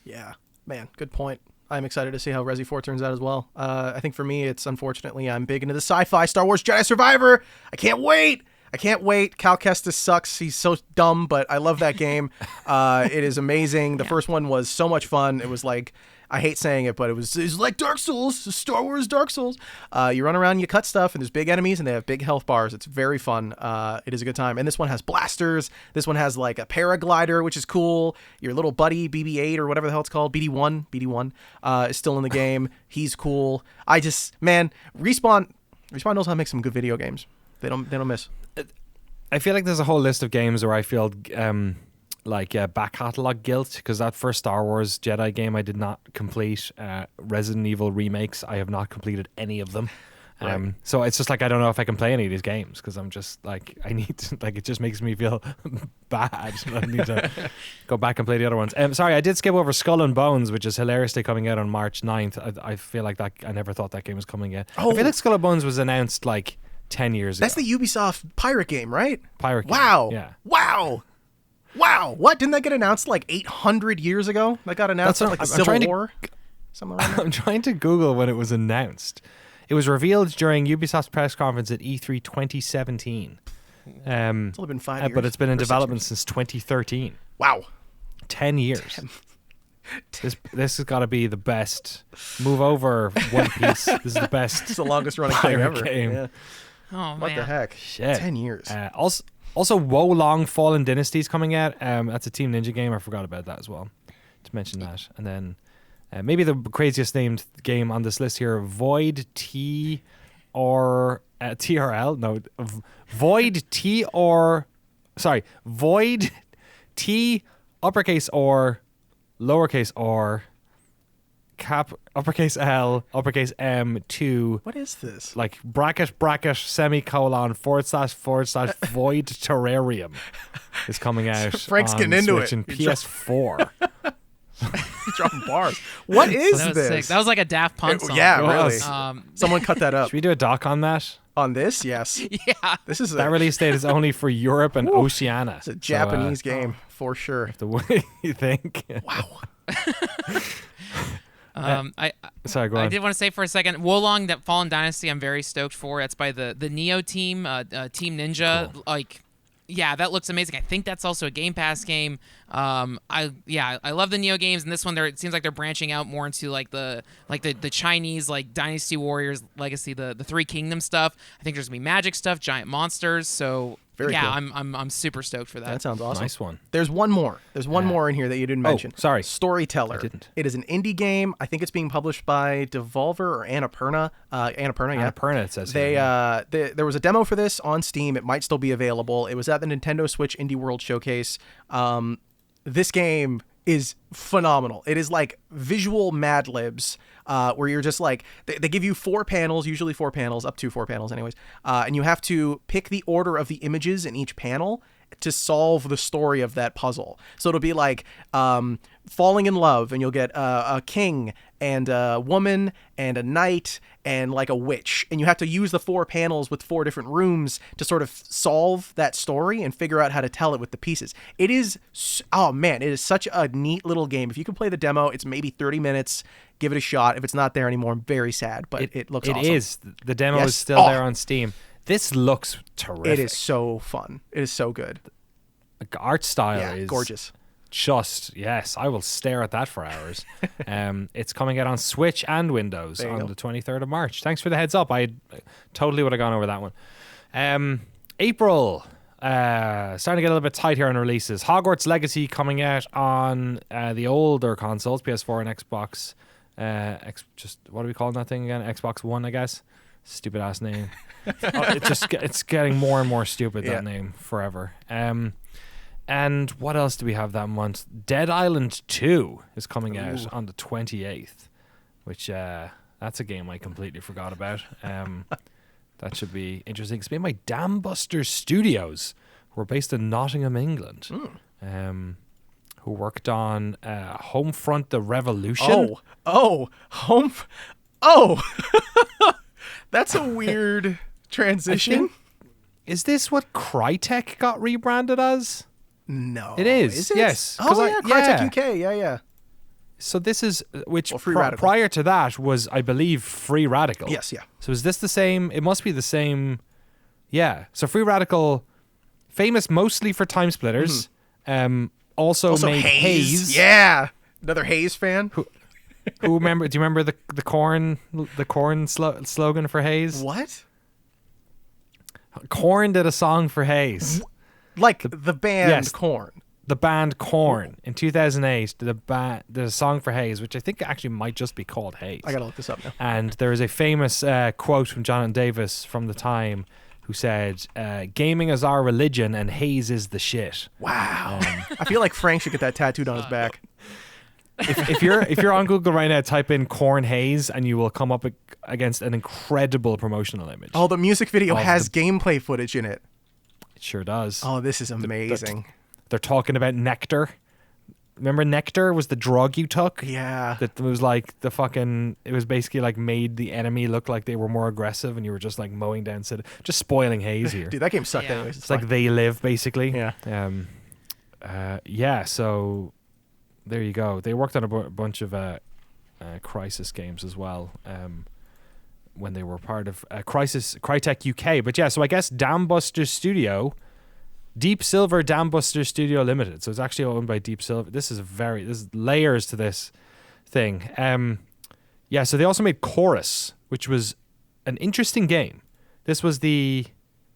Yeah, man, good point. I'm excited to see how Resi 4 turns out as well. I think for me, it's unfortunately, I'm big into the sci-fi Star Wars Jedi Survivor. I can't wait. I can't wait. Cal Kestis sucks. He's so dumb, but I love that game. It is amazing. The first one was so much fun. It was like, I hate saying it, but it was like Dark Souls, Star Wars Dark Souls. You run around, you cut stuff, and there's big enemies, and they have big health bars. It's very fun. It is a good time. And this one has blasters. This one has like a paraglider, which is cool. Your little buddy, BB-8 or whatever the hell it's called, BD-1, is still in the game. He's cool. Respawn knows how to make some good video games. They don't miss. I feel like there's a whole list of games where I feel back catalog guilt, because that first Star Wars Jedi game I did not complete. Resident Evil remakes, I have not completed any of them. Right. So it's just like, I don't know if I can play any of these games, because I'm just like, I need to, like, it just makes me feel bad. I need to go back and play the other ones. Sorry, I did skip over Skull and Bones, which is hilariously coming out on March 9th. I feel like that, I never thought that game was coming yet. I feel like Skull and Bones was announced like 10 years ago. That's the Ubisoft pirate game, right? Pirate game. Wow. Yeah. Wow. What? Didn't that get announced like 800 years ago? That got announced in like the Civil War? Something like that? I'm trying to Google when it was announced. It was revealed during Ubisoft's press conference at E3 2017. It's only been 5 years. But it's been in development since 2013. Wow. 10 years. This has got to be the best. Move over, One Piece. This is the best. It's the longest running thing pirate ever. game. Yeah. Oh, man. What the heck? Shit. 10 years. Also, Wo Long Fallen Dynasty's coming out. That's a Team Ninja game. I forgot about that as well, to mention that. And then maybe the craziest named game on this list here, Void T or TRL. No, Void T or Void T uppercase or lowercase or cap uppercase L uppercase M 2. What is this? Like bracket semicolon / void terrarium is coming out. Frank's on getting into Switch it. and PS4. Dropping bars. What is That was this? sick. That was like a Daft Punk song. Yeah, It really. was. Someone cut that up. Should we do a doc on that? On this, yes. Yeah. This is That release date is only for Europe and Oceania. it's a Japanese game for sure. The way you think. Wow. Sorry, go on. I did want to say for a second, Wolong, that Fallen Dynasty, I'm very stoked for. That's by the Neo team, Team Ninja. Cool. Like, yeah, that looks amazing. I think that's also a Game Pass game. I love the Neo games, and this one, it seems like they're branching out more into like the Chinese like Dynasty Warriors Legacy, the Three Kingdoms stuff. I think there's gonna be magic stuff, giant monsters. So Very yeah, cool. I'm super stoked for that. That sounds awesome. Nice one. There's one more. There's one more in here that you didn't mention. sorry. Storyteller. I didn't. It is an indie game. I think it's being published by Devolver or Annapurna. Annapurna, yeah. Annapurna, it says here. There was a demo for this on Steam. It might still be available. It was at the Nintendo Switch Indie World Showcase. This game is phenomenal. It is like visual Mad Libs, where you're just like, they give you 4 panels, usually 4 panels, up to 4 panels anyways, and you have to pick the order of the images in each panel to solve the story of that puzzle. So it'll be like falling in love, and you'll get a king and a woman and a knight and like a witch, and you have to use the 4 panels with 4 different rooms to sort of solve that story and figure out how to tell it with the pieces. It is, oh man, it is such a neat little game. If you can play the demo, it's maybe 30 minutes. Give it a shot. If it's not there anymore, I'm very sad, but it looks awesome. It is. The demo Yes. is still there on Steam. This looks terrific. It is so fun. It is so good. Like, art style Yeah, is gorgeous. Just, yes, I will stare at that for hours. It's coming out on Switch and Windows There you on go. the 23rd of March. Thanks for the heads up. I totally would have gone over that one. April, starting to get a little bit tight here on releases. Hogwarts Legacy coming out on the older consoles, PS4 and Xbox. What are we calling that thing again? Xbox One, I guess. Stupid ass name. It's getting more and more stupid, that name, forever. And what else do we have that month? Dead Island 2 is coming out on the 28th, which that's a game I completely forgot about. That should be interesting. It's made by Dam Buster Studios, who are based in Nottingham, England, who worked on Homefront: The Revolution. That's a weird transition. Is this what Crytek got rebranded as? No. It is. Is it? Yes. Oh, yeah. Crytek yeah. UK. Yeah. So this is, which Free Radical. prior to that was, I believe, Free Radical. Yes, yeah. So is this the same? It must be the same Yeah. So Free Radical, famous mostly for Time Splitters, also made Haze. Yeah, another Haze fan. Who remember? Do you remember the corn slogan for Haze? What? Korn did a song for Haze. Like the band Yes. Korn. The band Korn in 2008 did a song for Haze, which I think actually might just be called Haze. I gotta look this up now. And there is a famous quote from Jonathan Davis from the time, who said, "Gaming is our religion, and Haze is the shit." Wow. I feel like Frank should get that tattooed on his back. If you're on Google right now, type in Korn Haze, and you will come up against an incredible promotional image. Oh, the music video Of has gameplay footage in it. It sure does. Oh, this is amazing. They're talking about Nectar. Remember Nectar was the drug you took? Yeah. That was like it was basically like made the enemy look like they were more aggressive, and you were just like mowing down, just spoiling Haze here. Dude, that game sucked Yeah. anyways. It's like They Live, basically. Yeah. Yeah, so there you go. They worked on a bunch of Crysis games as well when they were part of Crytek UK. But yeah, so I guess Deep Silver Dambuster Studio Limited. So it's actually owned by Deep Silver. This is layers to this thing. Yeah, so they also made Chorus, which was an interesting game. This was did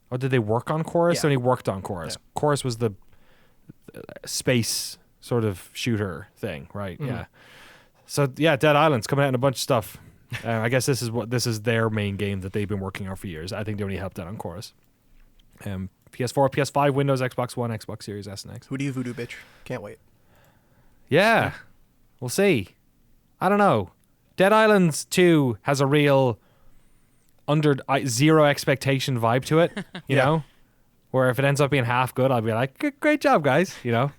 they work on Chorus? Yeah. They only worked on Chorus. Yeah. Chorus was the space sort of shooter thing, right? Mhm. Yeah. So yeah, Dead Island's coming out in a bunch of stuff. I guess this is their main game that they've been working on for years. I think they only helped out on Chorus. PS4, PS5, Windows, Xbox One, Xbox Series S and X. Who do you voodoo bitch? Can't wait. Yeah, we'll see. I don't know. Dead Island 2 has a real zero expectation vibe to it, you Yeah. know? Where if it ends up being half good, I'll be like, great job, guys, you know?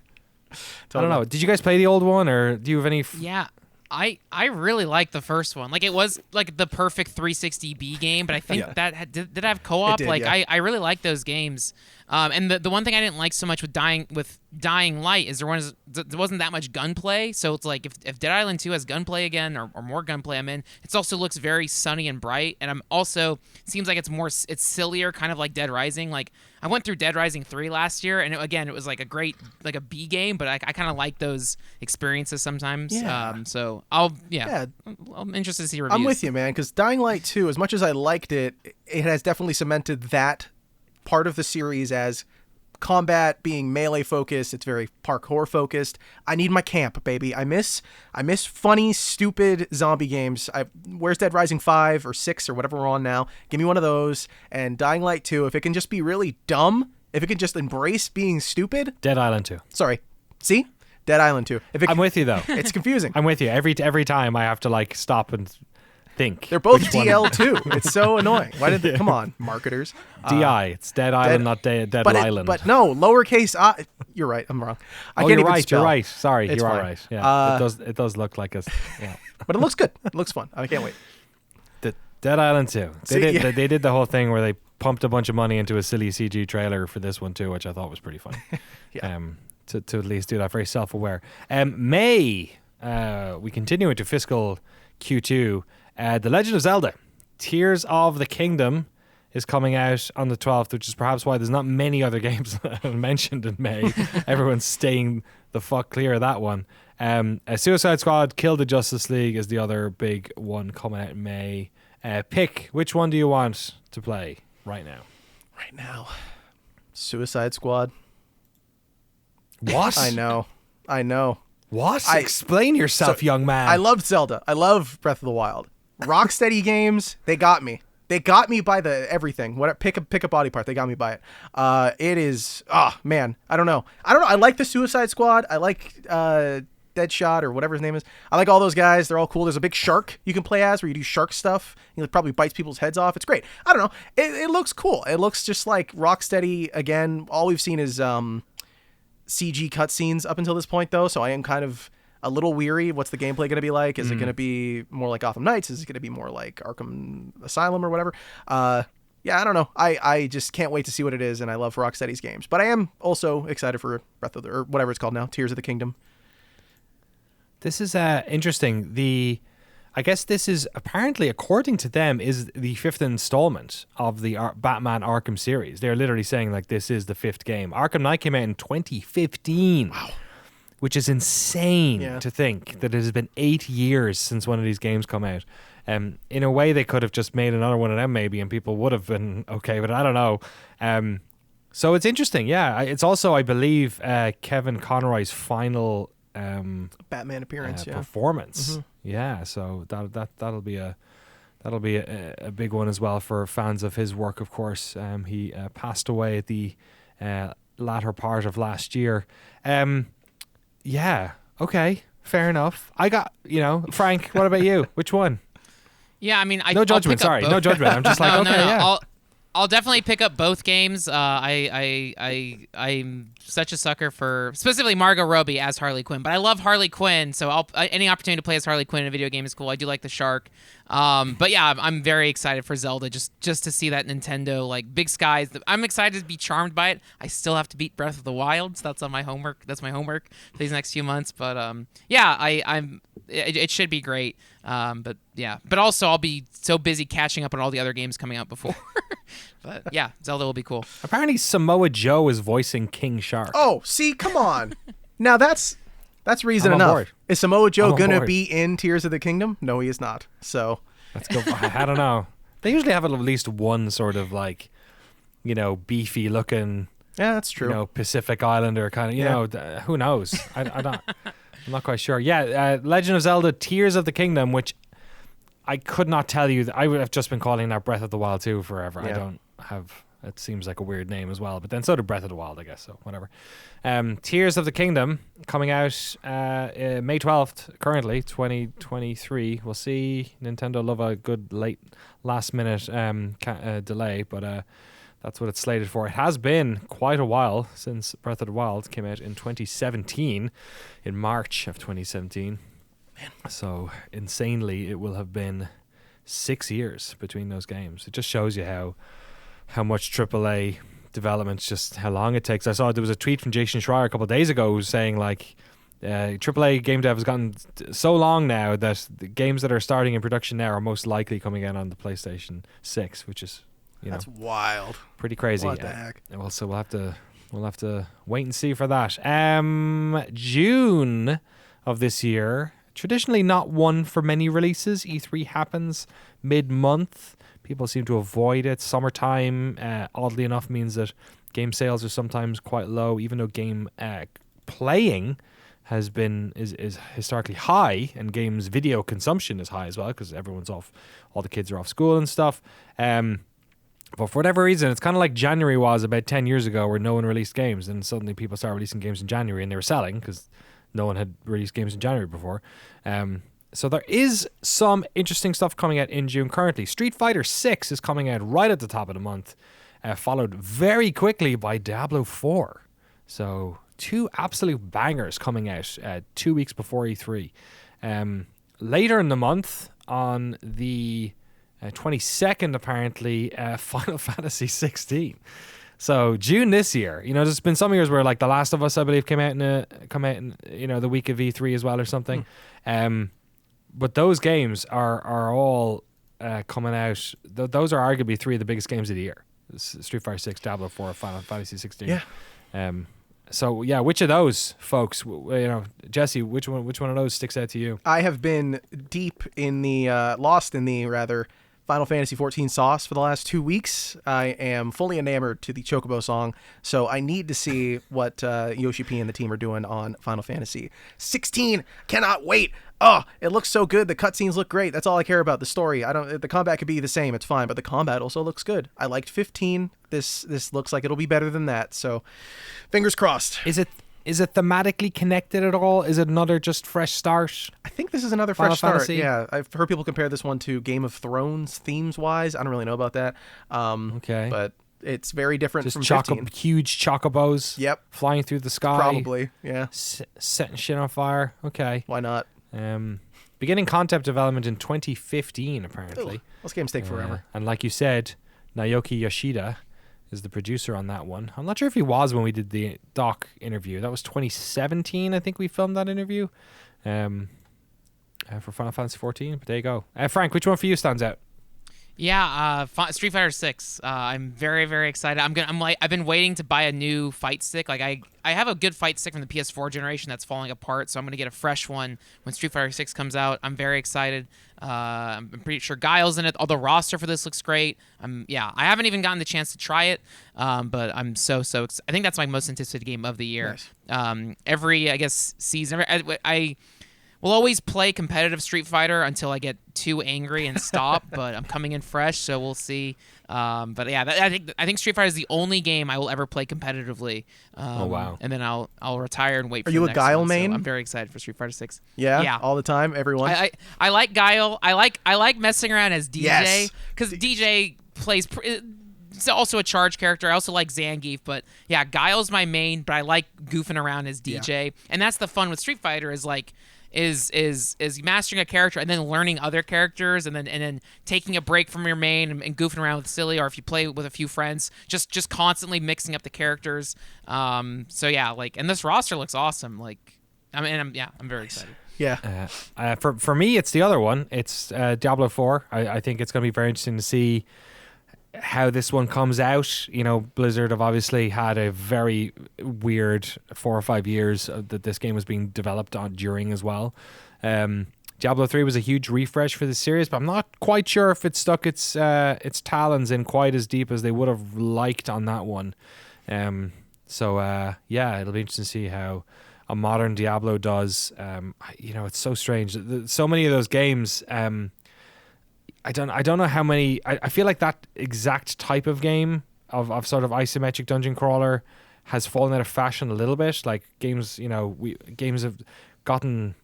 I don't know. Did you guys play the old one, or do you have any... Yeah, I really like the first one. Like, it was like the perfect 360B game, but I think Yeah. that did it have co-op? It did, like, yeah. I really like those games. And the one thing I didn't like so much with Dying Light is there wasn't that much gunplay. So it's like if Dead Island 2 has gunplay again or more gunplay, I'm in. It also looks very sunny and bright, and it seems like it's sillier, kind of like Dead Rising. Like, I went through Dead Rising 3 last year, and it was like a B game, but I kind of like those experiences sometimes. Yeah. So I'm interested to see reviews. I'm with you, man, because Dying Light 2, as much as I liked it, it has definitely cemented that part of the series as combat being melee focused. It's very parkour focused. I need my camp, baby. I miss funny, stupid zombie games. Where's Dead Rising 5 or 6 or whatever we're on now? Give me one of those. And Dying Light 2, if it can just be really dumb, if it can just embrace being stupid. Dead Island 2. Sorry. See? Dead Island 2. I'm with you, though. It's confusing. I'm with you. Every time I have to, like, stop and think. They're both which one- DL too. It's so annoying. Why did they? Come on, marketers. DI. It's Dead Island, not Dead Island. But no, lowercase I. You're right. I'm wrong. I oh, can't you're even right. spell. You're right. Sorry, It's you are fine. right. Yeah, it does look like yeah. But it looks good. It looks fun. I can't wait. The Dead Island 2. See, yeah. They did the whole thing where they pumped a bunch of money into a silly CG trailer for this one too, which I thought was pretty funny. Yeah. To at least do that, very self-aware. May we continue into fiscal Q2. The Legend of Zelda: Tears of the Kingdom is coming out on the 12th, which is perhaps why there's not many other games mentioned in May. Everyone's staying the fuck clear of that one. Suicide Squad: Kill the Justice League is the other big one coming out in May. Pick which one do you want to play right now? Right now, Suicide Squad. What? I know. What? Explain yourself, young man. I loved Zelda. I love Breath of the Wild. Rocksteady games, they got me. They got me by the everything. What pick a body part, they got me by it. It is man, I don't know. I like the Suicide Squad. I like Deadshot or whatever his name is. I like all those guys. They're all cool. There's a big shark you can play as where you do shark stuff. He probably bites people's heads off. It's great. I don't know. It looks cool. It looks just like Rocksteady again. All we've seen is CG cutscenes up until this point, though, so I am kind of a little weary. What's the gameplay going to be like? Is it going to be more like Gotham Knights? Is it going to be more like Arkham Asylum or whatever? Yeah, I don't know. I just can't wait to see what it is, and I love Rocksteady's games. But I am also excited for Breath of the, or whatever it's called now, Tears of the Kingdom. This is interesting. I guess this is apparently, according to them, is the 5th installment of the Batman Arkham series. They're literally saying like this is the 5th game. Arkham Knight came out in 2015. Wow. Which is insane to think that it has been 8 years since one of these games come out. In a way, they could have just made another one of them maybe, and people would have been okay, but I don't know. So it's interesting, yeah. It's also, I believe, Kevin Conroy's final Batman appearance, performance. Mm-hmm. Yeah, so that'll be a big one as well for fans of his work. Of course, he passed away at the latter part of last year. Yeah. Okay. Fair enough. I got, Frank, what about you? Which one? Yeah, I mean, no judgment. Sorry, no judgment. I'm just like, no. yeah. I'll definitely pick up both games. I'm such a sucker for specifically Margot Robbie as Harley Quinn, but I love Harley Quinn, so any opportunity to play as Harley Quinn in a video game is cool. I do like the shark, but yeah, I'm very excited for Zelda just to see that Nintendo like big skies. I'm excited to be charmed by it. I still have to beat Breath of the Wild, so that's on my homework. That's my homework for these next few months. But yeah, it should be great. But also I'll be so busy catching up on all the other games coming out before. But yeah, Zelda will be cool. Apparently Samoa Joe is voicing King Shark. Oh, see, come on. Now that's reason enough. Board. Is Samoa Joe gonna be in Tears of the Kingdom? No, he is not. So let's go. I don't know. They usually have at least one sort of like, beefy looking. Yeah, that's true. Pacific Islander kind of. Who knows? I don't. I'm not quite sure. Yeah, Legend of Zelda: Tears of the Kingdom, which I could not tell you. I would have just been calling that Breath of the Wild 2 forever. Yeah. I don't have. It seems like a weird name as well, but then so did Breath of the Wild, I guess. So whatever. Tears of the Kingdom coming out May 12th. Currently 2023. We'll see. Nintendo love a good last minute delay, but that's what it's slated for. It has been quite a while since Breath of the Wild came out in 2017, in March of 2017. Man. So insanely, it will have been 6 years between those games. It just shows you how much AAA development, just how long it takes. I saw there was a tweet from Jason Schreier a couple of days ago saying like AAA game dev has gotten so long now that the games that are starting in production now are most likely coming out on the PlayStation 6, which is that's wild, pretty crazy. What the heck? So we'll have to wait and see for that. June of this year, traditionally not one for many releases. E3 happens mid-month. People seem to avoid it. Summertime, oddly enough, means that game sales are sometimes quite low, even though game playing is historically high, and games video consumption is high as well because everyone's off, all the kids are off school and stuff. But for whatever reason, it's kind of like January was about 10 years ago, where no one released games, and suddenly people started releasing games in January, and they were selling because no one had released games in January before. So there is some interesting stuff coming out in June currently. Street Fighter 6 is coming out right at the top of the month, followed very quickly by Diablo 4. So 2 absolute bangers coming out 2 weeks before E3. Later in the month, on the 22nd, apparently, Final Fantasy 16. So June this year, there's been some years where like The Last of Us, I believe, came out in the week of E3 as well or something. But those games are all coming out. Those are arguably 3 of the biggest games of the year: Street Fighter 6, Diablo 4, Final Fantasy 16. Yeah. So yeah, which of those folks, Jesse, which one of those sticks out to you? I have been deep in the lost in the rather Final Fantasy 14 sauce for the last 2 weeks. I am fully enamored to the Chocobo song, so I need to see what Yoshi P and the team are doing on Final Fantasy 16. Cannot wait. Oh, it looks so good. The cutscenes look great. That's all I care about. The story. The combat could be the same. It's fine, but the combat also looks good. I liked 15. This looks like it'll be better than that. So, fingers crossed. Is it thematically connected at all? Is it another just fresh start? I think this is another fresh start. Yeah, I've heard people compare this one to Game of Thrones themes-wise. I don't really know about that. Okay. But it's very different just from 15. Huge chocobos. Yep. Flying through the sky. Probably, yeah. Setting shit on fire. Okay. Why not? Beginning concept development in 2015, apparently. Those games take forever. And like you said, Naoki Yoshida is the producer on that one. I'm not sure if he was when we did the doc interview. That was 2017, I think we filmed that interview. for Final Fantasy 14. But there you go. Frank, which one for you stands out? Yeah, Street Fighter 6. I'm very, very excited. I've been waiting to buy a new fight stick. Like I have a good fight stick from the PS4 generation that's falling apart, so I'm gonna get a fresh one when Street Fighter 6 comes out. I'm very excited. I'm pretty sure Guile's in it. All the roster for this looks great. I haven't even gotten the chance to try it, but I'm so excited. I think that's my most anticipated game of the year. Nice. Every season, I will always play competitive Street Fighter until I get too angry and stop. But I'm coming in fresh, so we'll see. But yeah, I think Street Fighter is the only game I will ever play competitively. Oh wow! And then I'll retire and wait. Are for you the a next Guile one, so main? I'm very excited for Street Fighter 6. Yeah, all the time, everyone. I like Guile. I like messing around as DJ Yes. because DJ plays. It's also a charge character. I also like Zangief, but yeah, Guile's my main. But I like goofing around as DJ, and that's the fun with Street Fighter is mastering a character and then learning other characters and then taking a break from your main and goofing around with silly, or if you play with a few friends, just constantly mixing up the characters. So yeah, and this roster looks awesome. I'm very excited. Yeah. For me, it's the other one. It's Diablo 4. I think it's going to be very interesting to see how this one comes out. You know, Blizzard have obviously had a very weird 4 or 5 years that this game was being developed on during as well. Diablo 3 was a huge refresh for the series, but I'm not quite sure if it stuck its talons in quite as deep as they would have liked on that one. So it'll be interesting to see how a modern Diablo does. It's so strange. So many of those games. I don't know how many. I feel like that exact type of game of sort of isometric dungeon crawler has fallen out of fashion a little bit. Like games, games have gotten,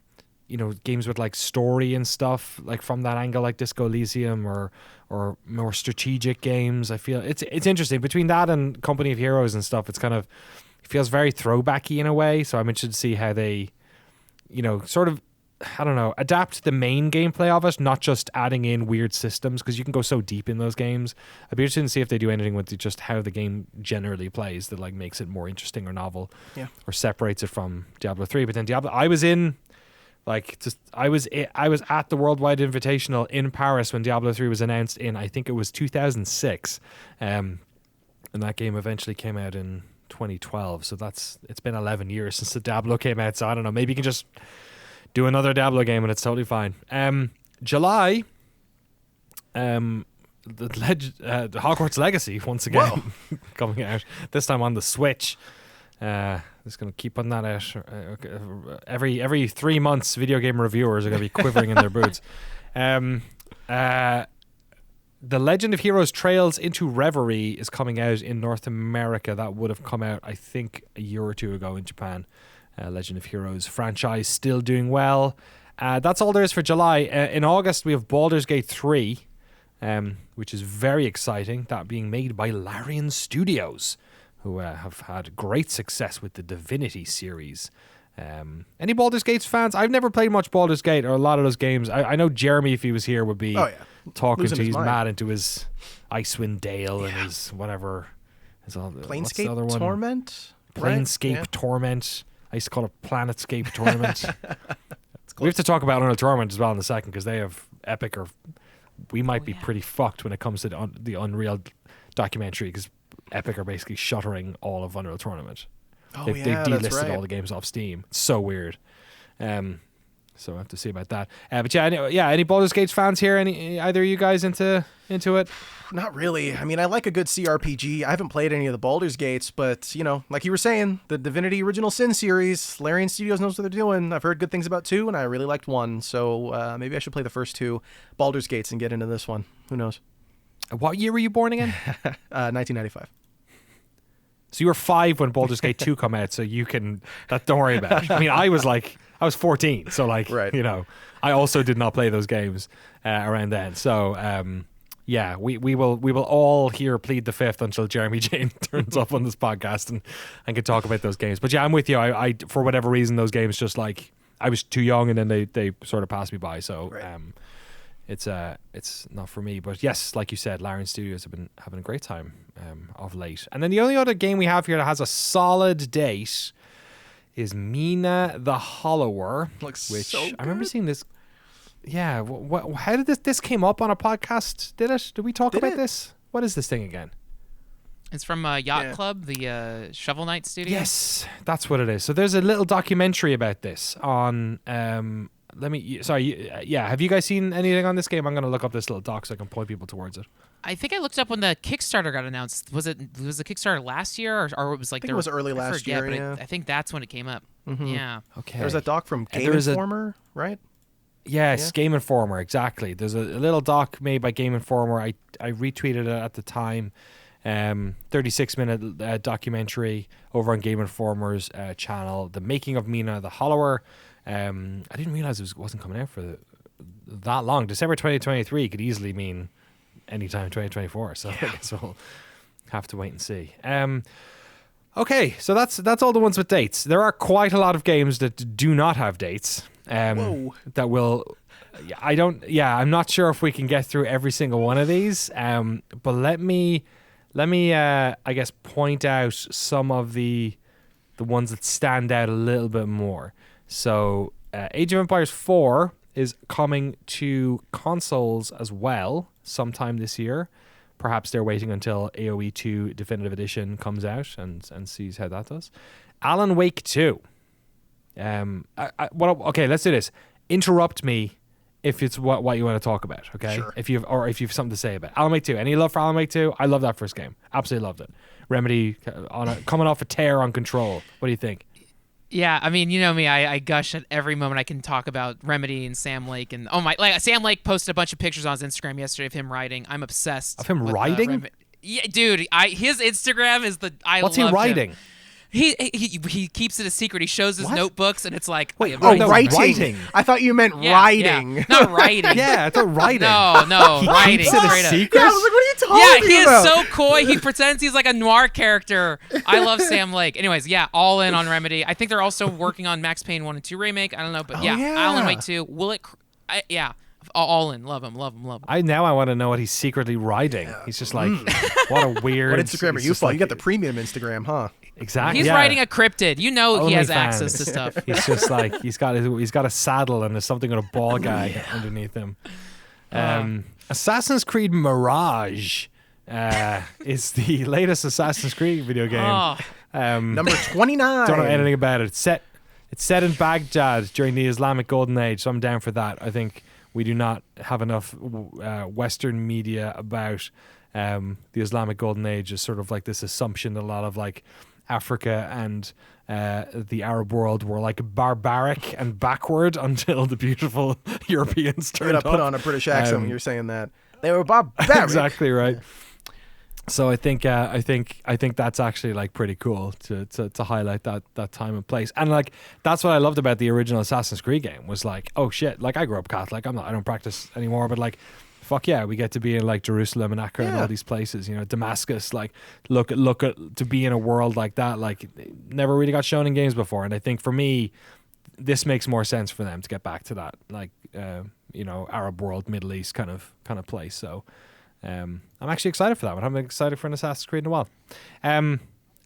games with like story and stuff like from that angle, like Disco Elysium or more strategic games. I feel it's interesting between that and Company of Heroes and stuff. It feels very throwbacky in a way. So I'm interested to see how they, sort of, I don't know, adapt the main gameplay of it, not just adding in weird systems, because you can go so deep in those games. I'd be interested to see if they do anything with just how the game generally plays that makes it more interesting or novel, or separates it from Diablo 3. But then Diablo, I was at the Worldwide Invitational in Paris when Diablo 3 was announced in, I think it was 2006, and that game eventually came out in 2012. So it's been 11 years since the Diablo came out. So I don't know, maybe you can just do another Diablo game and it's totally fine. July, the Hogwarts Legacy once again coming out. This time on the Switch. Just going to keep on that out. Every 3 months, video game reviewers are going to be quivering in their boots. The Legend of Heroes Trails into Reverie is coming out in North America. That would have come out, I think, a year or two ago in Japan. Legend of Heroes franchise still doing well. That's all there is for July. In August, we have Baldur's Gate 3, which is very exciting. That being made by Larian Studios, who have had great success with the Divinity series. Any Baldur's Gate fans? I've never played much Baldur's Gate or a lot of those games. I know Jeremy, if he was here, would be talking to he's mad into his Icewind Dale and his whatever. Planescape Torment? Planescape Torment. I used to call it Planetscape Tournament. We have to talk about Unreal Tournament as well in a second, because they have Epic, or we might be pretty fucked when it comes to the Unreal documentary, because Epic are basically shuttering all of Unreal Tournament. They've delisted all the games off Steam. It's so weird. So I have to see about that. But any Baldur's Gate fans here? Either of you guys into it? Not really. I mean, I like a good CRPG. I haven't played any of the Baldur's Gates, but, like you were saying, the Divinity Original Sin series, Larian Studios knows what they're doing. I've heard good things about 2, and I really liked 1, so maybe I should play the first 2 Baldur's Gates and get into this one. Who knows? What year were you born again? 1995. So you were 5 when Baldur's Gate 2 come out, so you can... Don't worry about it. I mean, I was 14, so right. I also did not play those games around then. So we will all here plead the fifth until Jeremy Jane turns up on this podcast and can talk about those games. But yeah, I'm with you. I for whatever reason, those games just I was too young, and then they sort of passed me by. So right. It's not for me. But yes, like you said, Larian Studios have been having a great time of late. And then the only other game we have here that has a solid date is Mina the Hollower, Looks which so good. I remember seeing this. Yeah. How did this came up on a podcast? Did it? Did we talk about it? this? What is this thing again? It's from Yacht Club, the Shovel Knight studio. Yes, that's what it is. So there's a little documentary about this on. Have you guys seen anything on this game? I'm going to look up this little doc so I can point people towards it. I think I looked up when the Kickstarter got announced. Was the Kickstarter last year, or it was like I think it was early last year. But Yeah. I think that's when it came up. Mm-hmm. Yeah. Okay. There's a doc from Game there is Informer, right? Yes, Yeah. Game Informer, exactly. There's a little doc made by Game Informer. I retweeted it at the time. 36-minute documentary over on Game Informer's channel. The Making of Mina the Hollower. I didn't realize it wasn't coming out for that long. December 2023 could easily mean anytime 2024. So I guess we'll have to wait and see. Okay, so that's all the ones with dates. There are quite a lot of games that do not have dates. Whoa. That will. I'm not sure if we can get through every single one of these. But let me I guess point out some of the ones that stand out a little bit more. So Age of Empires 4 is coming to consoles as well sometime this year. Perhaps they're waiting until AoE 2 Definitive Edition comes out and sees how that does. Alan Wake 2. Okay, let's do this. Interrupt me if it's what you want to talk about, okay? Sure. If you've something to say about it. Alan Wake 2. Any love for Alan Wake 2? I love that first game. Absolutely loved it. Remedy coming off a tear on Control. What do you think? Yeah, I mean, you know me, I gush at every moment I can talk about Remedy and Sam Lake, and Sam Lake posted a bunch of pictures on his Instagram yesterday of him riding. I'm obsessed of him with, riding. Yeah, dude, his Instagram is What's he riding? He keeps it a secret. He shows his notebooks, and it's like, wait, writing. I thought you meant riding. Yeah. Not writing. Yeah, I thought writing. No, he writing. keeps it a Straight up. secret. Yeah, I was like, what are you talking Yeah, he about? is so coy. He pretends he's like a noir character. I love Sam Lake. Anyways, yeah, all in on Remedy. I think they're also working on Max Payne 1 and 2 remake. I don't know, but yeah, Alan Wake 2. Will it? All in. Love him. I want to know what he's secretly riding. He's just like, what a weird. What Instagram are you following? You got the premium Instagram, huh? Exactly. He's riding a cryptid. You know he has OnlyFans. access to stuff. He's just like he's got a saddle and there's something with a ball guy underneath him. Assassin's Creed Mirage is the latest Assassin's Creed video game. Number 29. Don't know anything about it. It's set in Baghdad during the Islamic Golden Age, so I'm down for that. I think we do not have enough Western media about the Islamic Golden Age. Is sort of like this assumption that a lot of like Africa and the Arab world were like barbaric and backward until the beautiful Europeans turned up. You're gonna put on a British accent when you're saying that. They were barbaric. Exactly right. So I think that's actually like pretty cool to highlight that time and place. And like that's what I loved about the original Assassin's Creed game was like, oh shit, like I grew up Catholic. I don't practice anymore, but like fuck yeah, we get to be in like Jerusalem and Acre and all these places, you know, Damascus, like look at to be in a world like that, like never really got shown in games before. And I think for me, this makes more sense for them to get back to that, like you know, Arab world, Middle East kind of place. So I'm actually excited for that one. I'm excited for an Assassin's Creed in a while.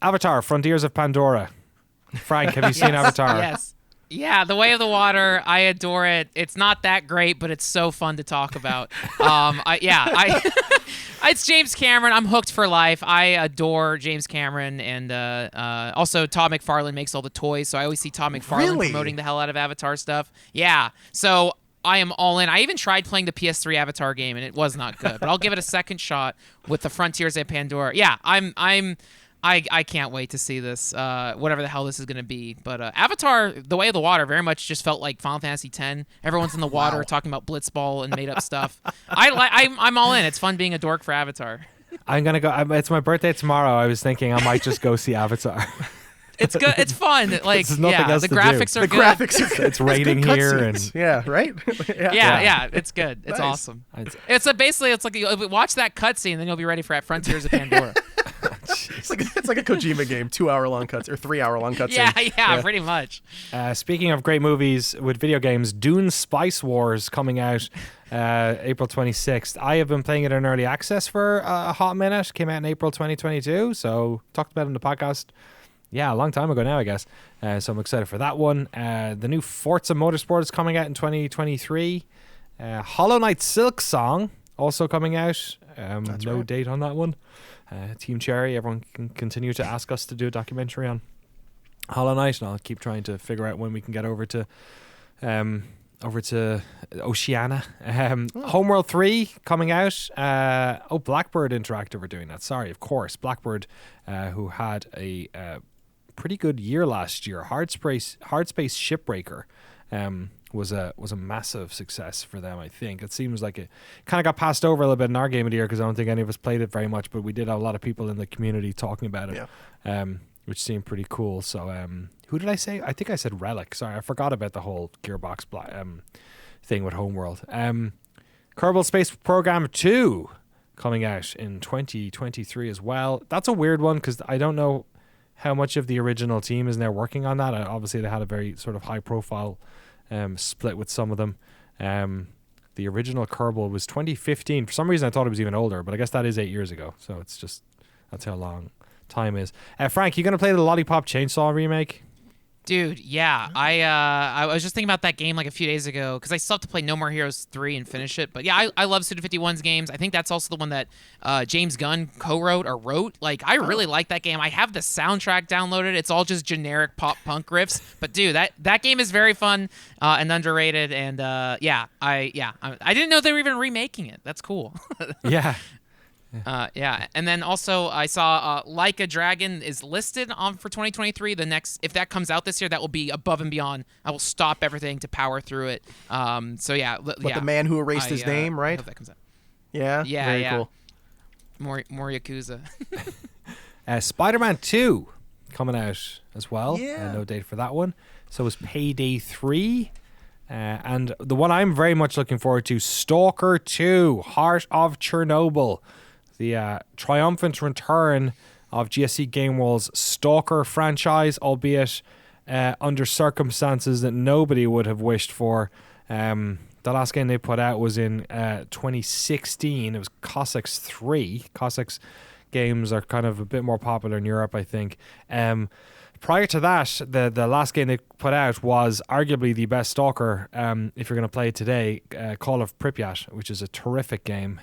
Avatar: Frontiers of Pandora. Frank, have you seen Avatar? Yes. Yeah, The Way of the Water. I adore it. It's not that great, but it's so fun to talk about. It's James Cameron. I'm hooked for life. I adore James Cameron, and also Todd McFarlane makes all the toys, so I always see Todd McFarlane promoting the hell out of Avatar stuff. Yeah, so I am all in. I even tried playing the PS3 Avatar game, and it was not good, but I'll give it a second shot with the Frontiers of Pandora. Yeah, I can't wait to see this, whatever the hell this is going to be. But Avatar, The Way of the Water, very much just felt like Final Fantasy X. Everyone's in the water talking about Blitzball and made up stuff. I'm all in. It's fun being a dork for Avatar. I'm going to go. It's my birthday tomorrow. I was thinking I might just go see Avatar. It's good. It's fun. Like, There's nothing else the to graphics do. are The good. graphics are good. It's raining good here cutscenes. Yeah, right? Yeah, it's good. It's Nice. awesome. It's like you watch that cutscene, then you'll be ready for Frontiers of Pandora. It's like a Kojima game, 2-hour-long cuts or 3-hour-long cutscene. Yeah, pretty much. Speaking of great movies with video games, Dune Spice Wars coming out April 26th. I have been playing it in early access for a hot minute. Came out in April 2022, so talked about it in the podcast. Yeah, a long time ago now, I guess. So I'm excited for that one. The new Forza Motorsport is coming out in 2023. Hollow Knight Silk Song also coming out. No right. date on that one. Team Cherry, everyone can continue to ask us to do a documentary on Hollow Knight, and I'll keep trying to figure out when we can get over to Oceania. Homeworld 3 coming out. Blackbird Interactive are doing that. Sorry, of course. Blackbird, who had a pretty good year last year. Hardspace Shipbreaker was a massive success for them, I think. It seems like it kind of got passed over a little bit in our game of the year because I don't think any of us played it very much, but we did have a lot of people in the community talking about it. Yeah. Which seemed pretty cool. So, who did I say? I think I said Relic. Sorry, I forgot about the whole Gearbox thing with Homeworld. Kerbal Space Program 2 coming out in 2023 as well. That's a weird one because I don't know how much of the original team is now working on that. Obviously, they had a very sort of high-profile split with some of them. The original Kerbal was 2015. For some reason, I thought it was even older, but I guess that is 8 years ago. So it's just, that's how long time is. Frank, you gonna play the Lollipop Chainsaw remake? Dude, yeah. I was just thinking about that game like a few days ago because I still have to play No More Heroes 3 and finish it. But yeah, I love Suda51's games. I think that's also the one that James Gunn co-wrote or wrote. Like, I really like that game. I have the soundtrack downloaded. It's all just generic pop punk riffs. But dude, that game is very fun and underrated. And I didn't know they were even remaking it. That's cool. Yeah. And then also I saw Like a Dragon is listed on for 2023. The next, if that comes out this year, that will be above and beyond. I will stop everything to power through it. The man who erased his name, right? I hope that comes out. Yeah, very cool. More Yakuza. Spider-Man 2 coming out as well. Yeah. No date for that one. So is Payday 3. And the one I'm very much looking forward to, Stalker 2, Heart of Chernobyl. The triumphant return of GSC Game World's Stalker franchise, albeit under circumstances that nobody would have wished for. The last game they put out was in 2016. It was Cossacks 3. Cossacks games are kind of a bit more popular in Europe, I think. Prior to that, the last game they put out was arguably the best Stalker, if you're going to play it today, Call of Pripyat, which is a terrific game.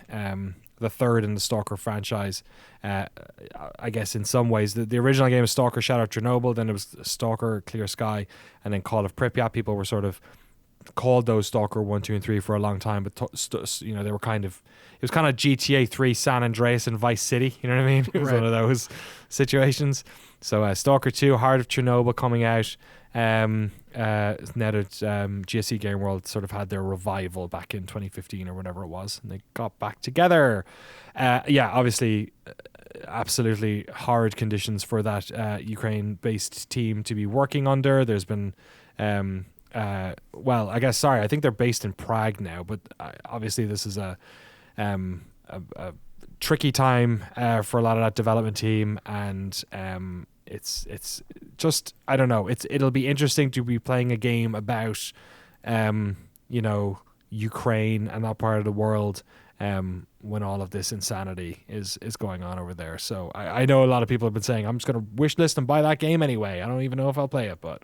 The third in the Stalker franchise. I guess in some ways, the original game was Stalker Shadow of Chernobyl, then it was Stalker Clear Sky, and then Call of Pripyat. People were sort of called those Stalker 1, 2, and 3 for a long time, but they were kind of, it was kind of GTA 3, San Andreas, and Vice City. You know what I mean? It was one of those situations. So Stalker 2, Heart of Chernobyl coming out. Now that GSC Game World sort of had their revival back in 2015 or whatever it was, and they got back together. Obviously, absolutely hard conditions for that Ukraine-based team to be working under. There's been, I think they're based in Prague now, but obviously this is a tricky time for a lot of that development team, and it's just, I don't know, it'll be interesting to be playing a game about Ukraine and that part of the world when all of this insanity is going on over there. So I know a lot of people have been saying, I'm just going to wish list and buy that game anyway. I don't even know if I'll play it, but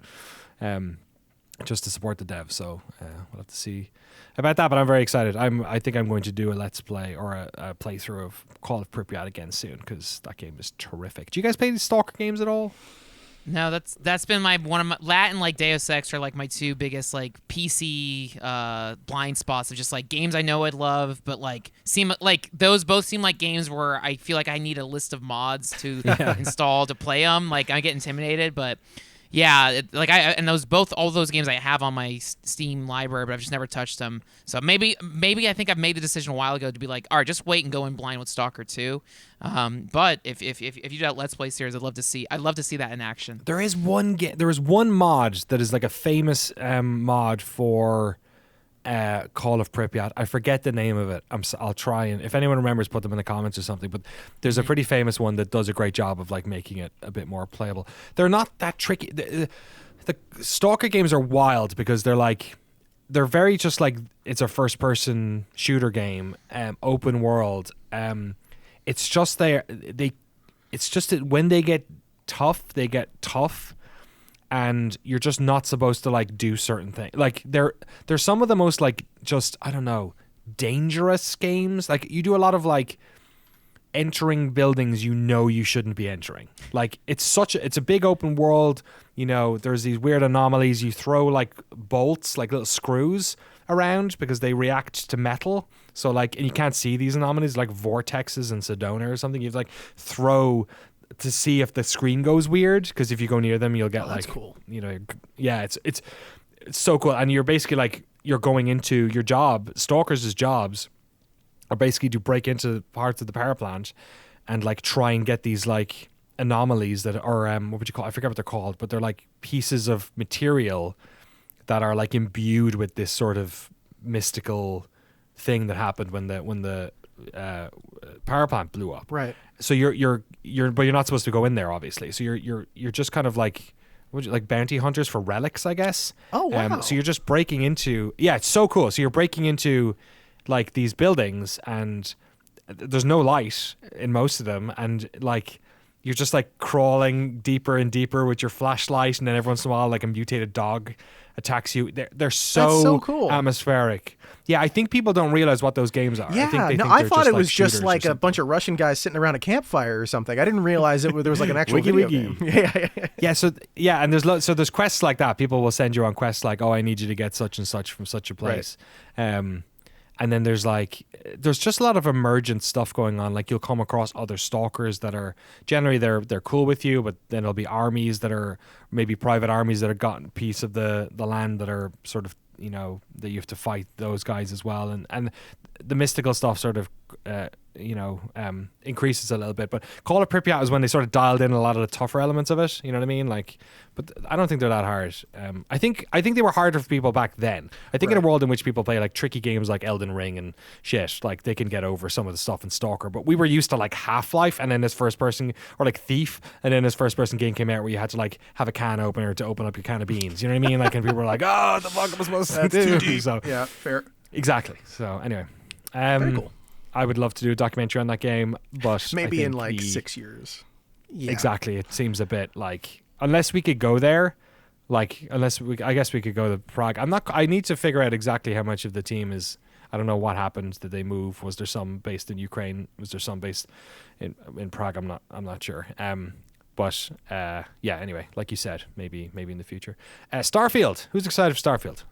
just to support the dev. So we'll have to see about that, but I'm very excited. I think I'm going to do a let's play or a playthrough of Call of Pripyat again soon, because that game is terrific. Do you guys play these Stalker games at all? No, that's been one of my Latin, like Deus Ex, are like my two biggest like PC blind spots of just like games I know I'd love, but like seem like those both seem like games where I feel like I need a list of mods to install to play them. Like I get intimidated, but yeah, all those games I have on my Steam library, but I've just never touched them. So maybe I think I've made the decision a while ago to be like, all right, just wait and go in blind with Stalker 2. But if you do that Let's Play series, I'd love to see that in action. There is one mod that is like a famous mod for Call of Pripyat. I forget the name of it. I'll try, and if anyone remembers, put them in the comments or something. But there's a pretty famous one that does a great job of like making it a bit more playable. They're not that tricky. The Stalker games are wild because they're very just like, it's a first person shooter game, open world. It's just it's just that when they get tough, and you're just not supposed to like do certain things. Like they're some of the most like just I don't know dangerous games. Like you do a lot of like entering buildings you shouldn't be entering. Like it's a big open world. You know, there's these weird anomalies. You throw like bolts, like little screws around because they react to metal. So like, and you can't see these anomalies like vortexes in Sedona or something. You have to like throw to see if the screen goes weird, because if you go near them, you'll get that's like cool. You know, yeah, it's so cool. And you're basically like you're going into your job. Stalkers' jobs are basically to break into parts of the power plant and like try and get these like anomalies that are what would you call? I forget what they're called, but they're like pieces of material that are like imbued with this sort of mystical thing that happened when the power plant blew up. Right. So but you're not supposed to go in there, obviously. So you're just kind of like like bounty hunters for relics, I guess. Oh wow. So you're just breaking into it's so cool. So you're breaking into like these buildings, and there's no light in most of them, and like you're just like crawling deeper and deeper with your flashlight, and then every once in a while like a mutated dog attacks you. They're That's so so cool. atmospheric. Yeah, I think people don't realize what those games are. Yeah, I thought it was just like a bunch of Russian guys sitting around a campfire or something. I didn't realize there was like an actual Wiggy video wiggy. game. Yeah, so and there's quests like that. People will send you on quests like, oh, I need you to get such and such from such a place. Right. And then there's just a lot of emergent stuff going on. Like you'll come across other stalkers that are generally they're cool with you, but then there'll be armies that are maybe private armies that have gotten a piece of the land that are sort of, you know, that you have to fight those guys as well. And the mystical stuff sort of increases a little bit. But Call of Pripyat is when they sort of dialed in a lot of the tougher elements of it. You know what I mean? Like, but I don't think they're that hard. I think they were harder for people back then. I think in a world in which people play like tricky games like Elden Ring and shit, like they can get over some of the stuff in Stalker. But we were used to like Half-Life, and then this first person, or like Thief, and then this first person game came out where you had to like have a can opener to open up your can of beans. You know what I mean? Like, and people were like, oh, what the fuck am I supposed to do? So yeah, fair. Exactly. So anyway, very cool. I would love to do a documentary on that game, but maybe in like 6 years. Yeah. Exactly. It seems a bit like, unless we could go there, like I guess we could go to Prague. I need to figure out exactly how much of the team is. I don't know what happened. Did they move? Was there some based in Ukraine? Was there some based in Prague? I'm not sure. But anyway, like you said, maybe in the future. Starfield. Who's excited for Starfield?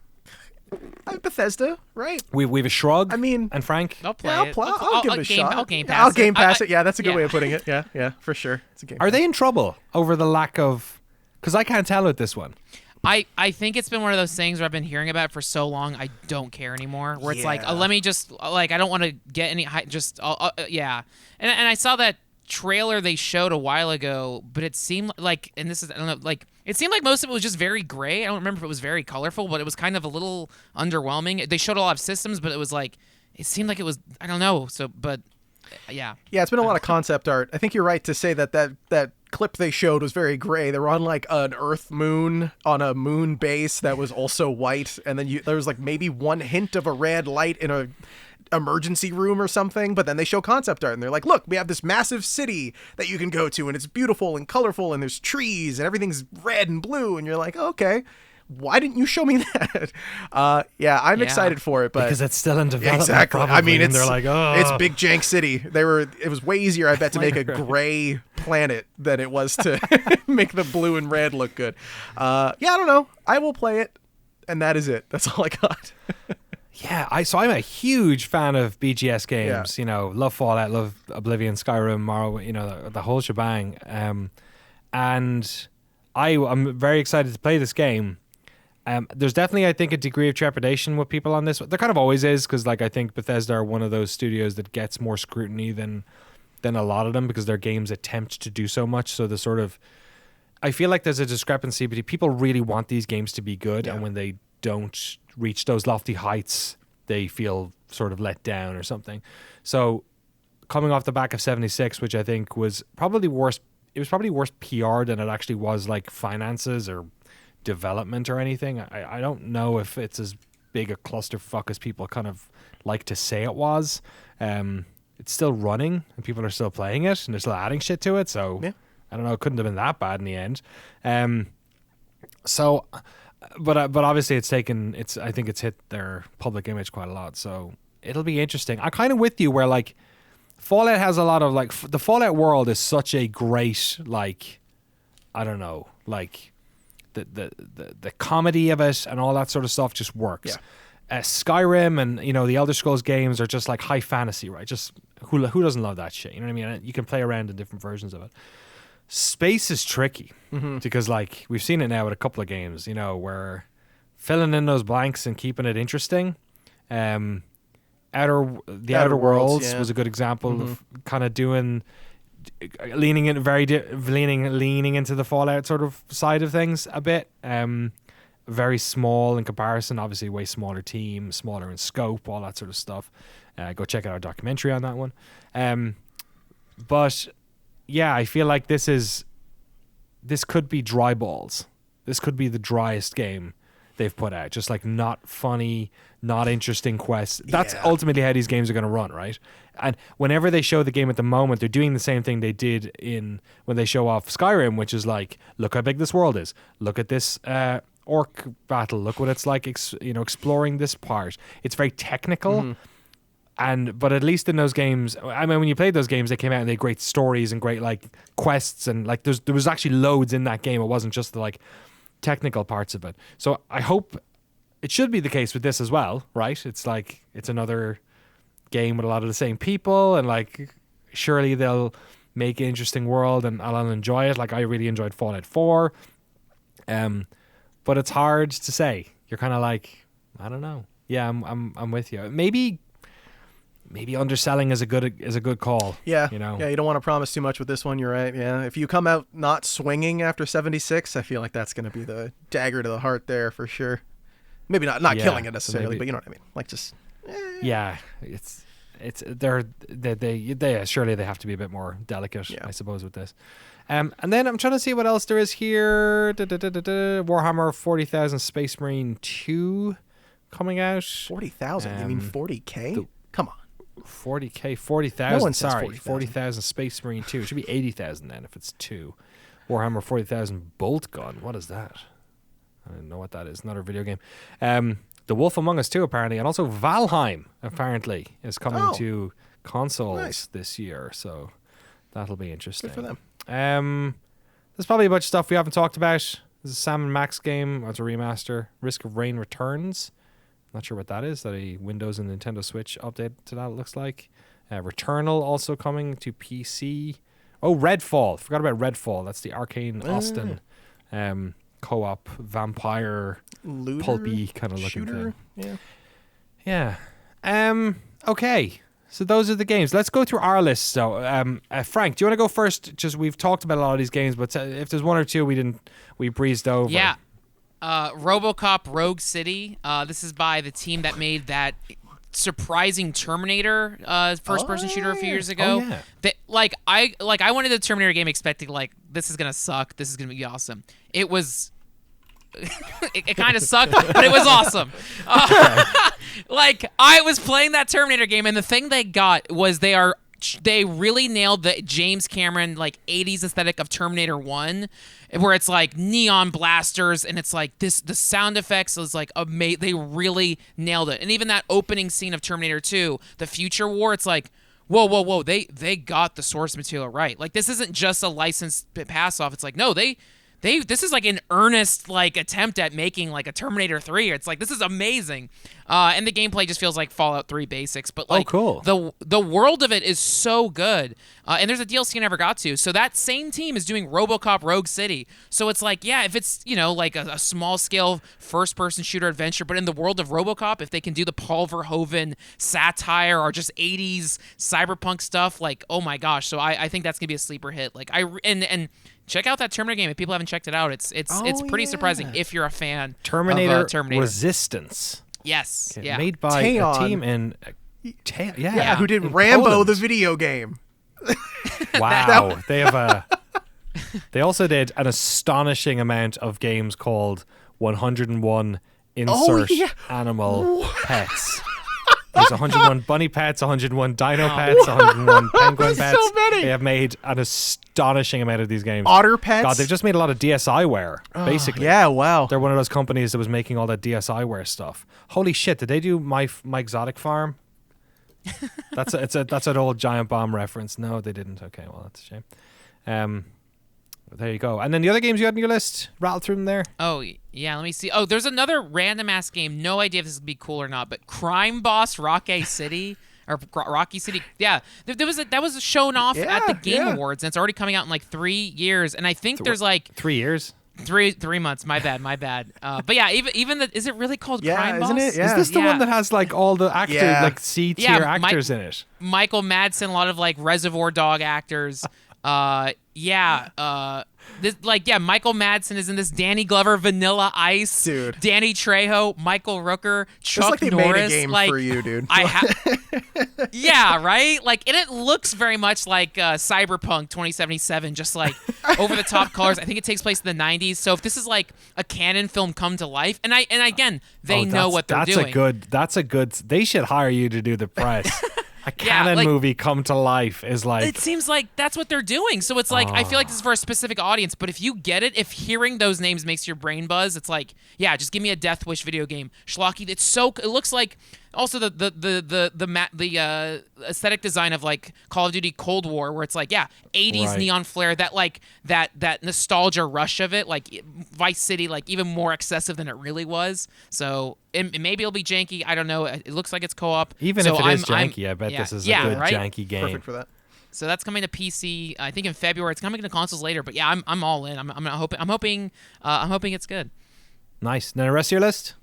Bethesda, right? We have a shrug. I mean, and Frank. I'll play it. I'll give it a shot. I'll game pass I'll game pass it. Yeah, that's a good yeah. way of putting it. Yeah, for sure. It's a game. Are they in trouble over the lack of? Because I can't tell with this one. I think it's been one of those things where I've been hearing about it for so long I don't care anymore. Where it's like, let me just like, I don't want to get any yeah. And I saw that trailer they showed a while ago, but it seemed like, and this is, I don't know, like it seemed like most of it was just very gray. I don't remember if it was very colorful, but it was kind of a little underwhelming. They showed a lot of systems, but it was like, it seemed like it was, I don't know. So, but yeah. Yeah, it's been a lot of concept art. I think you're right to say that clip they showed was very gray. They were on like an Earth moon on a moon base that was also white, and then there was like maybe one hint of a red light in a emergency room or something, but then they show concept art and they're like, look, we have this massive city that you can go to, and it's beautiful and colorful, and there's trees and everything's red and blue, and you're like, oh, okay, why didn't you show me that? I'm excited for it, but because it's still in development. Exactly. Probably, I mean, and they're like, oh, it's Big Jank City. It was way easier, I bet, to make a gray planet than it was to make the blue and red look good. I don't know. I will play it, and that is it. That's all I got. Yeah, I'm a huge fan of BGS games. Yeah. You know, love Fallout, love Oblivion, Skyrim, Morrowind. You know, the whole shebang. And I'm very excited to play this game. There's definitely, I think, a degree of trepidation with people on this. There kind of always is, because like I think Bethesda are one of those studios that gets more scrutiny than a lot of them, because their games attempt to do so much. So the sort of, I feel like there's a discrepancy between people really want these games to be good, and when they don't reach those lofty heights, they feel sort of let down or something. So coming off the back of 76, which I think was probably worse, it was probably worse PR than it actually was like finances or development or anything. I don't know if it's as big a clusterfuck as people kind of like to say it was. It's still running and people are still playing it and they're still adding shit to it. So I don't know, it couldn't have been that bad in the end. So, but obviously I think it's hit their public image quite a lot. So it'll be interesting. I'm kind of with you where like Fallout has a lot of like the Fallout world is such a great like I don't know like the comedy of it and all that sort of stuff just works. Yeah. Skyrim and the Elder Scrolls games are just like high fantasy, right? Just who doesn't love that shit? You know what I mean? You can play around in different versions of it. Space is tricky because like we've seen it now with a couple of games, where filling in those blanks and keeping it interesting. Outer Worlds was a good example of kind of leaning into the Fallout sort of side of things a bit. Very small in comparison, obviously way smaller team, smaller in scope, all that sort of stuff. Go check out our documentary on that one. But yeah, I feel like this could be dry balls. This could be the driest game they've put out. Just like not funny, not interesting quests. That's ultimately how these games are going to run, right? And whenever they show the game at the moment, they're doing the same thing they did when they show off Skyrim, which is like, look how big this world is. Look at this orc battle. Look what it's like, exploring this part. It's very technical. But at least in those games, I mean, when you played those games, they came out and they had great stories and great like quests and like there was actually loads in that game. It wasn't just the like technical parts of it. So I hope it should be the case with this as well, right? It's like it's another game with a lot of the same people and like surely they'll make an interesting world and I'll enjoy it. Like I really enjoyed Fallout 4. But it's hard to say. You're kind of like, I don't know. Yeah, I'm with you. Maybe underselling is a good call. Yeah. Yeah, you don't want to promise too much with this one. You're right. Yeah. If you come out not swinging after 76, I feel like that's going to be the dagger to the heart there for sure. Maybe not killing it necessarily, but you know what I mean. Like just. Yeah, it's surely they have to be a bit more delicate, I suppose, with this. And then I'm trying to see what else there is here. Warhammer 40,000 Space Marine 2 coming out. 40,000? You mean 40K? Come on. 40K, 40,000. No one says sorry, 40,000. 40,000 Space Marine 2. It should be 80,000 then if it's 2. Warhammer 40,000 Bolt Gun. What is that? I don't know what that is. Another video game. The Wolf Among Us 2 apparently, and also Valheim apparently is coming to consoles this year. So that'll be interesting. Good for them. There's probably a bunch of stuff we haven't talked about. There's a Sam & Max game. It's a remaster. Risk of Rain returns. Not sure what that is. That a Windows and Nintendo Switch update to that, it looks like. Returnal also coming to PC. Oh, Redfall. Forgot about Redfall. That's the Arcane Austin co-op vampire Looter, pulpy kind of looking shooter? thing. Yeah. Okay. So those are the games. Let's go through our list. So, Frank, do you want to go first? Just we've talked about a lot of these games, but if there's one or two we breezed over. Yeah. RoboCop Rogue City. This is by the team that made that surprising Terminator first-person shooter a few years ago. Oh, yeah. I wanted the Terminator game expecting like this is gonna suck. This is gonna be awesome. It was. it kind of sucked, but it was awesome. Like I was playing that Terminator game, and the thing they got was they really nailed the James Cameron like 80s aesthetic of Terminator 1, where it's like neon blasters and it's like the sound effects is like amazing. They really nailed it. And even that opening scene of Terminator 2, the Future War, it's like whoa, they got the source material right. Like this isn't just a licensed pass off. It's like no, this is like an earnest like attempt at making like a Terminator 3. It's like this is amazing, and the gameplay just feels like Fallout 3 basics. But like, cool. The world of it is so good, and there's a DLC I never got to. So that same team is doing RoboCop Rogue City. So it's like if it's like a small scale first person shooter adventure, but in the world of RoboCop, if they can do the Paul Verhoeven satire or just 80s cyberpunk stuff, like oh my gosh. So I think that's gonna be a sleeper hit. Like and check out that Terminator game if people haven't checked it out. It's pretty surprising if you're a fan. Terminator, of Terminator Resistance. Yes, Okay, yeah. made by Taeon. a team in Who did in Rambo Poland. the video game? Wow, they have They also did an astonishing amount of games called 101 Insert Animal Pets. There's 101 bunny pets, 101 dino pets, 101 penguin pets. So many. many? They have made an astonishing amount of these games. Otter Pets. God, they've just made a lot of DSiWare, basically. Yeah, wow. They're one of those companies that was making all that DSiWare stuff. Holy shit, did they do My Exotic Farm? That's an old Giant Bomb reference. No, they didn't. Okay, well, that's a shame. There you go. And then the other games you had on your list, rattle through them there. Oh, yeah, let me see. Oh, there's another random-ass game. No idea if this would be cool or not, but Crime Boss Rocky City. Or Rocky City. Yeah, that was shown off at the Game Awards, and it's already coming out in like 3 years. And I think there's like 3 years. 3 months. My bad. But yeah, even the, is it really called Crime Boss? Isn't it? Yeah. Is this the one that has like all the actors, like C-tier actors in it? Michael Madsen, a lot of like Reservoir Dog actors. Michael Madsen is in this. Danny Glover, Vanilla Ice, dude. Danny Trejo, Michael Rooker, Chuck it's like they Norris. made a game for you, dude. Yeah, right. Like, and it looks very much like Cyberpunk 2077, just like over the top colors. I think it takes place in the 90s. So if this is like a canon film come to life, and again, they know what they're doing. That's a good. They should hire you to do the press. A canon movie come to life is like... It seems like that's what they're doing. So it's like, I feel like this is for a specific audience, but if you get it, if hearing those names makes your brain buzz, it's like, yeah, just give me a Death Wish video game. Schlocky, it looks like... Also, the aesthetic design of like Call of Duty Cold War, where it's like 80s neon flare, that nostalgia rush of it, like Vice City, like even more excessive than it really was. So maybe it'll be janky. I don't know. It looks like it's co-op. Even if it is janky, I bet this is a good janky game. Perfect for that. So that's coming to PC. I think in February. It's coming to consoles later. But yeah, I'm all in. I'm hoping it's good. Nice. Now the rest of your list.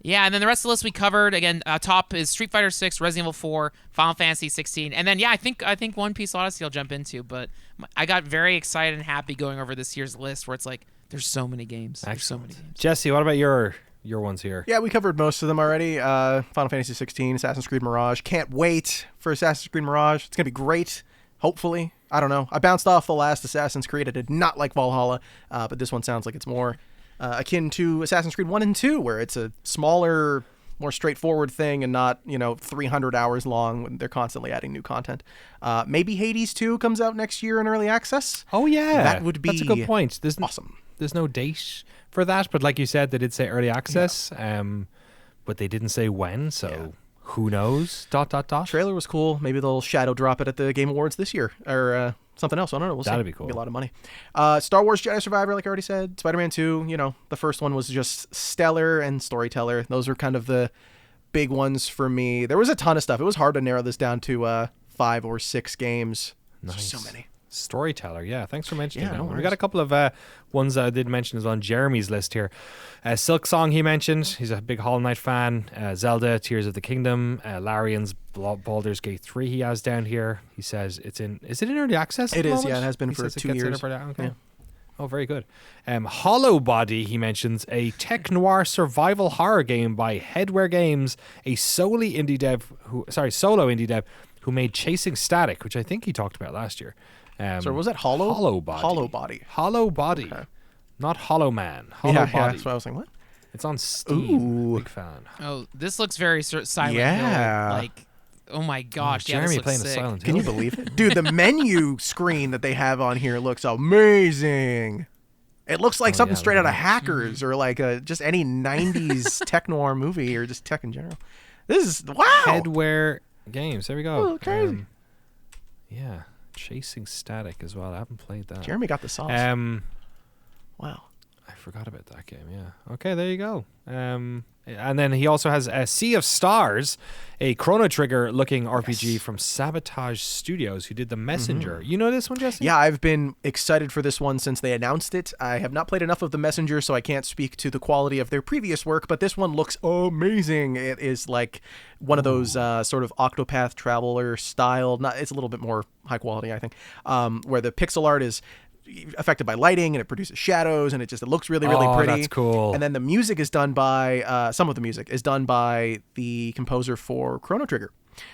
Yeah, and then the rest of the list we covered. Again, top is Street Fighter 6, Resident Evil 4, Final Fantasy 16, and then I think One Piece Odyssey I'll jump into. But I got very excited and happy going over this year's list, where it's like there's so many games. There's so many games. Jesse, what about your ones here? Yeah, we covered most of them already. Final Fantasy 16, Assassin's Creed Mirage. Can't wait for Assassin's Creed Mirage. It's gonna be great. Hopefully, I don't know. I bounced off the last Assassin's Creed. I did not like Valhalla, but this one sounds like it's more akin to Assassin's Creed 1 and 2, where it's a smaller, more straightforward thing and not, 300 hours long when they're constantly adding new content. Maybe Hades 2 comes out next year in early access. Oh, yeah. That would be That's a good point. There's awesome. There's no date for that, but like you said, they did say early access, but they didn't say when, so who knows? ... Trailer was cool. Maybe they'll shadow drop it at the Game Awards this year, or something else. I don't know. We'll see. That'd be cool. Be a lot of money. Star Wars Jedi Survivor, like I already said. Spider-Man 2, the first one was just stellar, and Storyteller. Those are kind of the big ones for me. There was a ton of stuff. It was hard to narrow this down to 5 or 6 games. Nice. So many. Storyteller, yeah. Thanks for mentioning that. No We got a couple of ones that I did mention is on Jeremy's list here. Silk Song he mentioned. He's a big Hollow Knight fan. Zelda, Tears of the Kingdom. Larian's Baldur's Gate 3 he has down here. He says it's in... Is it in early access? It is, moment? It has been he for 2 years. Okay. Yeah. Oh, very good. Hollow Body, he mentions, a tech noir survival horror game by Headwear Games, a solo indie dev who made Chasing Static, which I think he talked about last year. So was that Hollow? Hollow Body. Hollow Body. Hollow Body. Okay. Not Hollow Man. Hollow Body. Yeah, that's what I was like, what? It's on Steam. Ooh. Big fan. Oh, this looks very Silent Yeah. Hill. Like, oh my gosh. Jeremy this playing looks a sick. Silent Hill. Can you believe it? Dude, the menu screen that they have on here looks amazing. It looks like something straight out of Hackers or like just any 90s tech noir movie or just tech in general. This is, wow. Headwear Games. There we go. Oh, crazy. Yeah. Chasing Static as well. I haven't played that. Jeremy got the sauce. Wow. I forgot about that game, yeah. Okay, there you go. And then he also has a Sea of Stars, a Chrono Trigger looking RPG from Sabotage Studios, who did The Messenger. You know this one, Jesse? Yeah, I've been excited for this one since they announced it. I have not played enough of The Messenger, so I can't speak to the quality of their previous work, but this one looks amazing. It is like one of those sort of Octopath Traveler style. It's a little bit more high quality, I think, where the pixel art is affected by lighting and it produces shadows and it looks really pretty. That's cool. And then the music is done by some of the music is done by the composer for Chrono Trigger,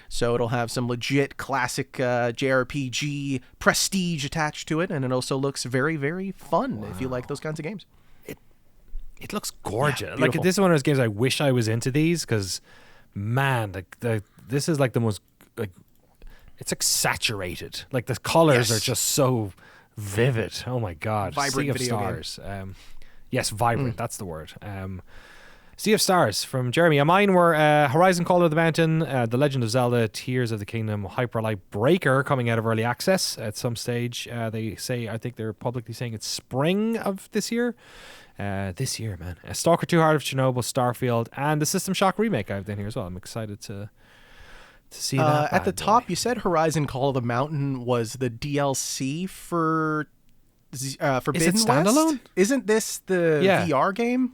so it'll have some legit classic JRPG prestige attached to it, and it also looks very fun if you like those kinds of games. It looks gorgeous. Yeah, like beautiful. this is one of those games I wish I was into these, because man, this is like the most like it's like saturated. Like the colors Yes. are just so vivid. Oh my god. Vibrant Sea of video game. Stars. Yes, vibrant. That's the word. Sea of Stars from Jeremy. Mine were Horizon Call of the Mountain, The Legend of Zelda, Tears of the Kingdom, Hyperlight Breaker coming out of early access at some stage. They say, I think they're publicly saying it's spring of this year. This year, man. Stalker 2, Heart of Chernobyl, Starfield, and the System Shock remake I have in here as well. I'm excited to see that. At the bad boy. top, you said Horizon Call of the Mountain was the DLC for Forbidden West. standalone? Isn't this the Yeah. VR game?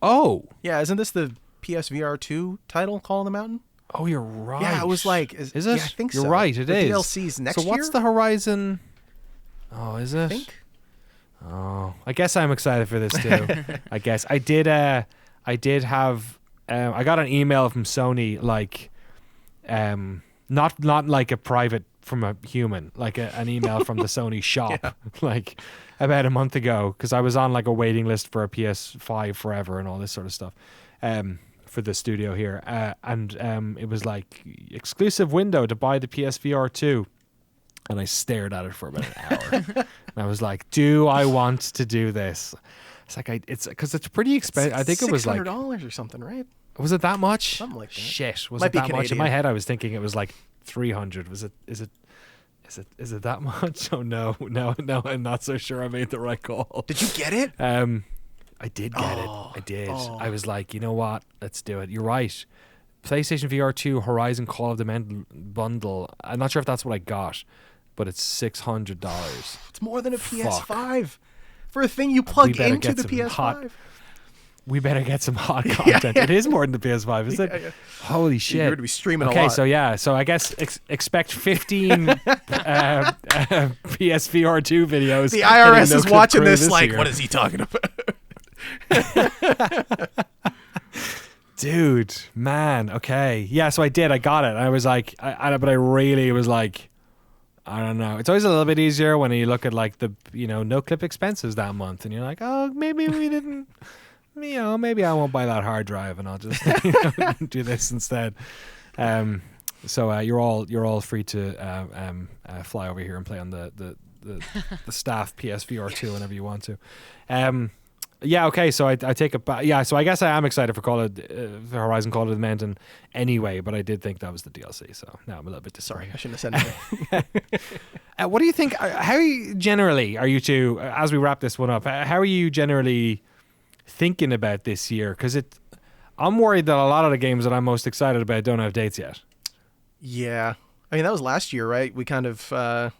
Oh. Yeah, isn't this the PSVR 2 title, Call of the Mountain? Oh, you're right. Yeah, it was like... Is Yeah, it? I think You're so. right, it the is. DLC's next So what's year? the Horizon? Oh, is it? I think. Oh, I guess I'm excited for this too. I guess I did have. I got an email from Sony, like, not like a private from a human, like an email from the Sony shop, like about a month ago, because I was on like a waiting list for a PS5 forever and all this sort of stuff, for the studio here, and it was like exclusive window to buy the PSVR 2. And I stared at it for about an hour. And I was like, do I want to do this? It's like, it's because it's pretty expensive. I think it was like $600 or something, right? Was it that much? Something like that. Shit, was Might it be that much? In Canadian. my head, I was thinking it was like 300. Was it? Is it that much? Oh no, I'm not so sure I made the right call. Did you get it? I did get it. I did. I was like, you know what? Let's do it. You're right. PlayStation VR 2 Horizon Call of the Mountain bundle. I'm not sure if that's what I got, but it's $600. It's more than a Fuck. PS5 for a thing you plug better into get the some PS5. hot- We better get some hot content. It is more than the PS5, is it? Yeah. Holy shit. You're going to be streaming a Okay, lot. so I guess expect 15 PSVR 2 videos. The IRS is Noclip watching crew this like, year. what is he talking about? Dude, man, okay. Yeah, so I did. I got it. I was like, but I really was like, I don't know. It's always a little bit easier when you look at like the, Noclip expenses that month and you're like, oh, maybe we didn't, maybe I won't buy that hard drive and I'll just do this instead. So you're all free to fly over here and play on the staff PSVR 2 whenever you want to. Yeah, okay, so I take it back. Yeah, so I guess I am excited for for Horizon Call of the Mountain anyway, but I did think that was the DLC, so now I'm a little bit Sorry, disappointed. I shouldn't have said anything. What do you think? How generally are you two, as we wrap this one up, how are you generally thinking about this year? Because I'm worried that a lot of the games that I'm most excited about don't have dates yet. Yeah. I mean, that was last year, right? We kind of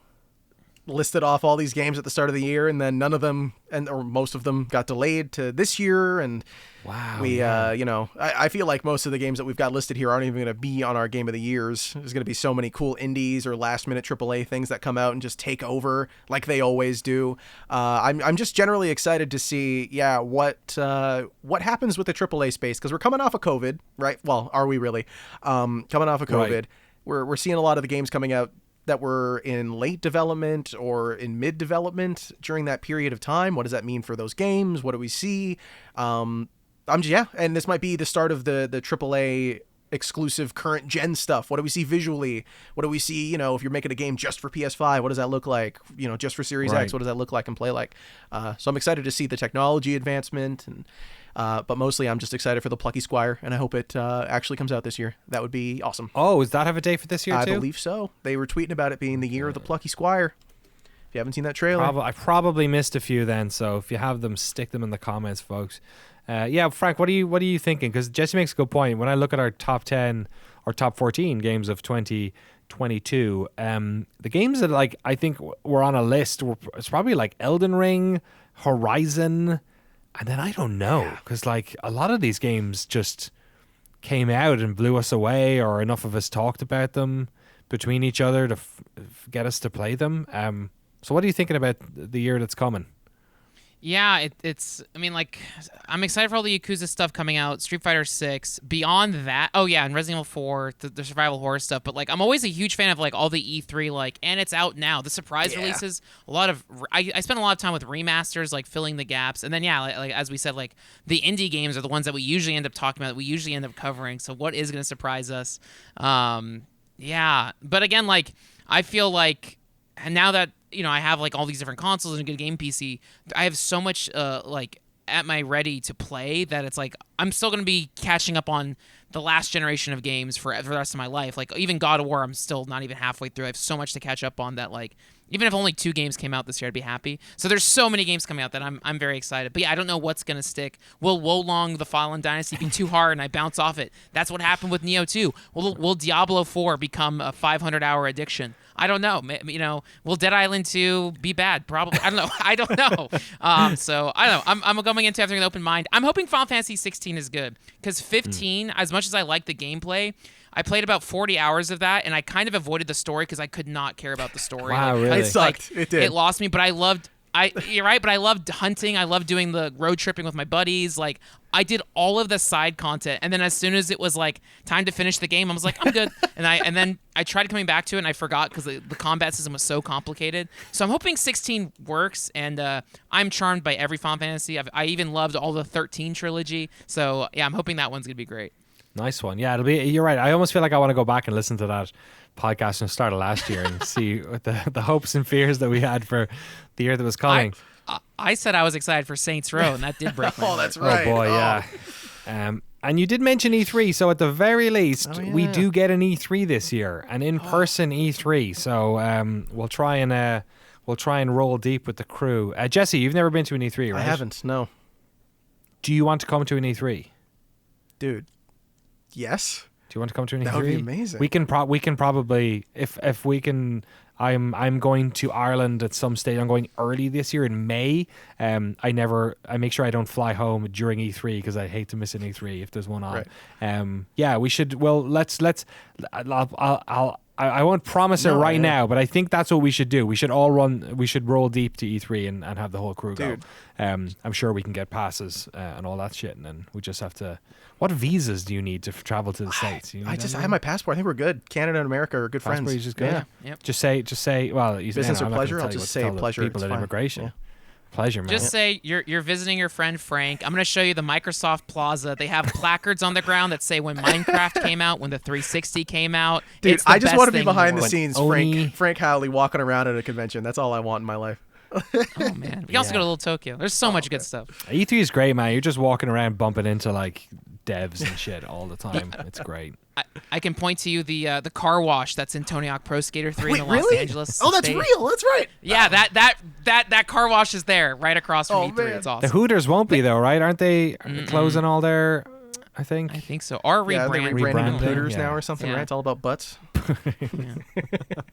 listed off all these games at the start of the year, and then none of them, or most of them, got delayed to this year. And Wow. we, I feel like most of the games that we've got listed here aren't even going to be on our Game of the Years. There's going to be so many cool indies or last-minute AAA things that come out and just take over like they always do. I'm just generally excited to see, what happens with the AAA space, because we're coming off of COVID, right? Well, are we really? Coming off of COVID, Right. we're seeing a lot of the games coming out that were in late development or in mid development during that period of time. What does that mean for those games? What do we see? And this might be the start of the AAA exclusive current gen stuff. What do we see visually? What do we see, if you're making a game just for PS5, what does that look like? Just for Series Right. X, what does that look like and play like? So I'm excited to see the technology advancement, and but mostly I'm just excited for the Plucky Squire, and I hope it actually comes out this year. That would be awesome. Oh, does that have a date for this year I too? believe so. They were tweeting about it being the year of the Plucky Squire. If you haven't seen that trailer, I probably missed a few then, so if you have them, stick them in the comments, folks. Frank, what are you thinking? Because Jesse makes a good point. When I look at our top 10 or top 14 games of 2022, the games that I think were on a list it's probably like Elden Ring, Horizon, and then I don't know, because a lot of these games just came out and blew us away, or enough of us talked about them between each other to get us to play them. So what are you thinking about the year that's coming? Yeah, I'm excited for all the Yakuza stuff coming out, Street Fighter 6. Beyond that, and Resident Evil 4, the survival horror stuff. But I'm always a huge fan of all the E3, and it's out now. The surprise releases, a lot of I spend a lot of time with remasters, filling the gaps. And then as we said, the indie games are the ones that we usually end up talking about, that we usually end up covering. So what is going to surprise us? Yeah, but again, like I feel like, and now that I have like all these different consoles and a good game PC, I have so much like at my ready to play that it's like I'm still gonna be catching up on the last generation of games for the rest of my life. Like even God of War, I'm still not even halfway through. I have so much to catch up on that like. Even if only 2 games came out this year, I'd be happy. So there's so many games coming out that I'm very excited. But yeah, I don't know what's going to stick. Will Wolong, the Fallen Dynasty, be too hard and I bounce off it? That's what happened with Neo 2. Will Diablo 4 become a 500-hour addiction? I don't know. Will Dead Island 2 be bad? Probably. I don't know. I don't know. So I don't know. I'm going into everything with an open mind. I'm hoping Final Fantasy 16 is good because 15, as much as I like the gameplay, I played about 40 hours of that, and I kind of avoided the story because I could not care about the story. Wow, like, really? It sucked. It did. It lost me, but I loved. You're right, but I loved hunting. I loved doing the road tripping with my buddies. Like I did all of the side content, and then as soon as it was like time to finish the game, I was like, I'm good. and then I tried coming back to it, and I forgot because the combat system was so complicated. So I'm hoping 16 works, and I'm charmed by every Final Fantasy. I even loved all the 13 trilogy. So yeah, I'm hoping that one's gonna be great. Nice one. Yeah, it'll be. You're right. I almost feel like I want to go back and listen to that podcast from the start of last year and see what the hopes and fears that we had for the year that was coming. I said I was excited for Saints Row, and that did break my heart. That's right. Oh boy, yeah. And you did mention E3, so at the very least, we do get an E3 this year, an in-person E3. So we'll try and roll deep with the crew. Jesse, you've never been to an E3, right? I haven't. No, Do you want to come to an E3? dude. Yes. Do you want to come to an E3? That would be amazing. We can probably if we can. I'm going to Ireland at some stage. I'm going early this year in May. I make sure I don't fly home during E3 because I hate to miss an E3 if there's one on. Right. Yeah, we should. Well, let's. I won't promise it right now, but I think that's what we should do. We should all run. We should roll deep to E3 and have the whole crew go. I'm sure we can get passes and all that shit, and then we just have to. What visas do you need to travel to the States? I have my passport. I think we're good. Canada and America are good Passport friends. is just good. Yeah. Yep. Just say. Well, Business or I'm not gonna pleasure? tell I'll you just what to say tell the pleasure. People It's at fine. immigration. Yeah. Pleasure, man. Just say you're visiting your friend Frank. I'm going to show you the Microsoft Plaza. They have placards on the ground that say when Minecraft came out, when the 360 came out. Dude, It's the I just best want to be thing in behind the world. scenes, Oni- Frank Howley walking around at a convention. That's all I want in my life. Oh man, we can also go to Little Tokyo. There's so much good stuff. E3 is great, man. You're just walking around bumping into like devs and shit all the time. It's great. I can point to you the car wash that's in Tony Hawk Pro Skater 3 in the Los Angeles. Oh, that's state. real. That's right. Yeah, that car wash is there, right across from Oh, E3. man. It's The awesome. Hooters won't be though, right? Aren't they closing all their? I think. I think so. Or Yeah, they're rebrand. rebranding Rebranding, Hooters yeah. now or something, Yeah. right? It's all about butts. Isn't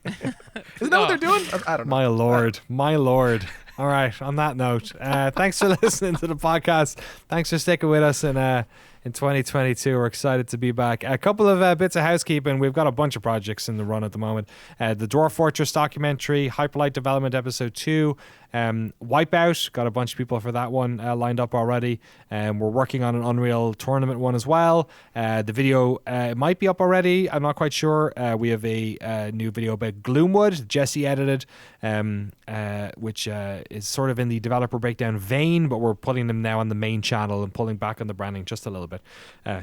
that No. what they're doing? I don't know. My lord, my lord. All right. On that note, thanks for listening to the podcast. Thanks for sticking with us in 2022. We're excited to be back. A couple of bits of housekeeping. We've got a bunch of projects in the run at the moment. The Dwarf Fortress documentary, Hyperlight Development Episode 2, Wipeout. Got a bunch of people for that one lined up already. We're working on an Unreal Tournament one as well. The video might be up already. I'm not quite sure. We have a new video about Gloomwood, Jesse edited, which is sort of in the developer breakdown vein, but we're putting them now on the main channel and pulling back on the branding just a little bit.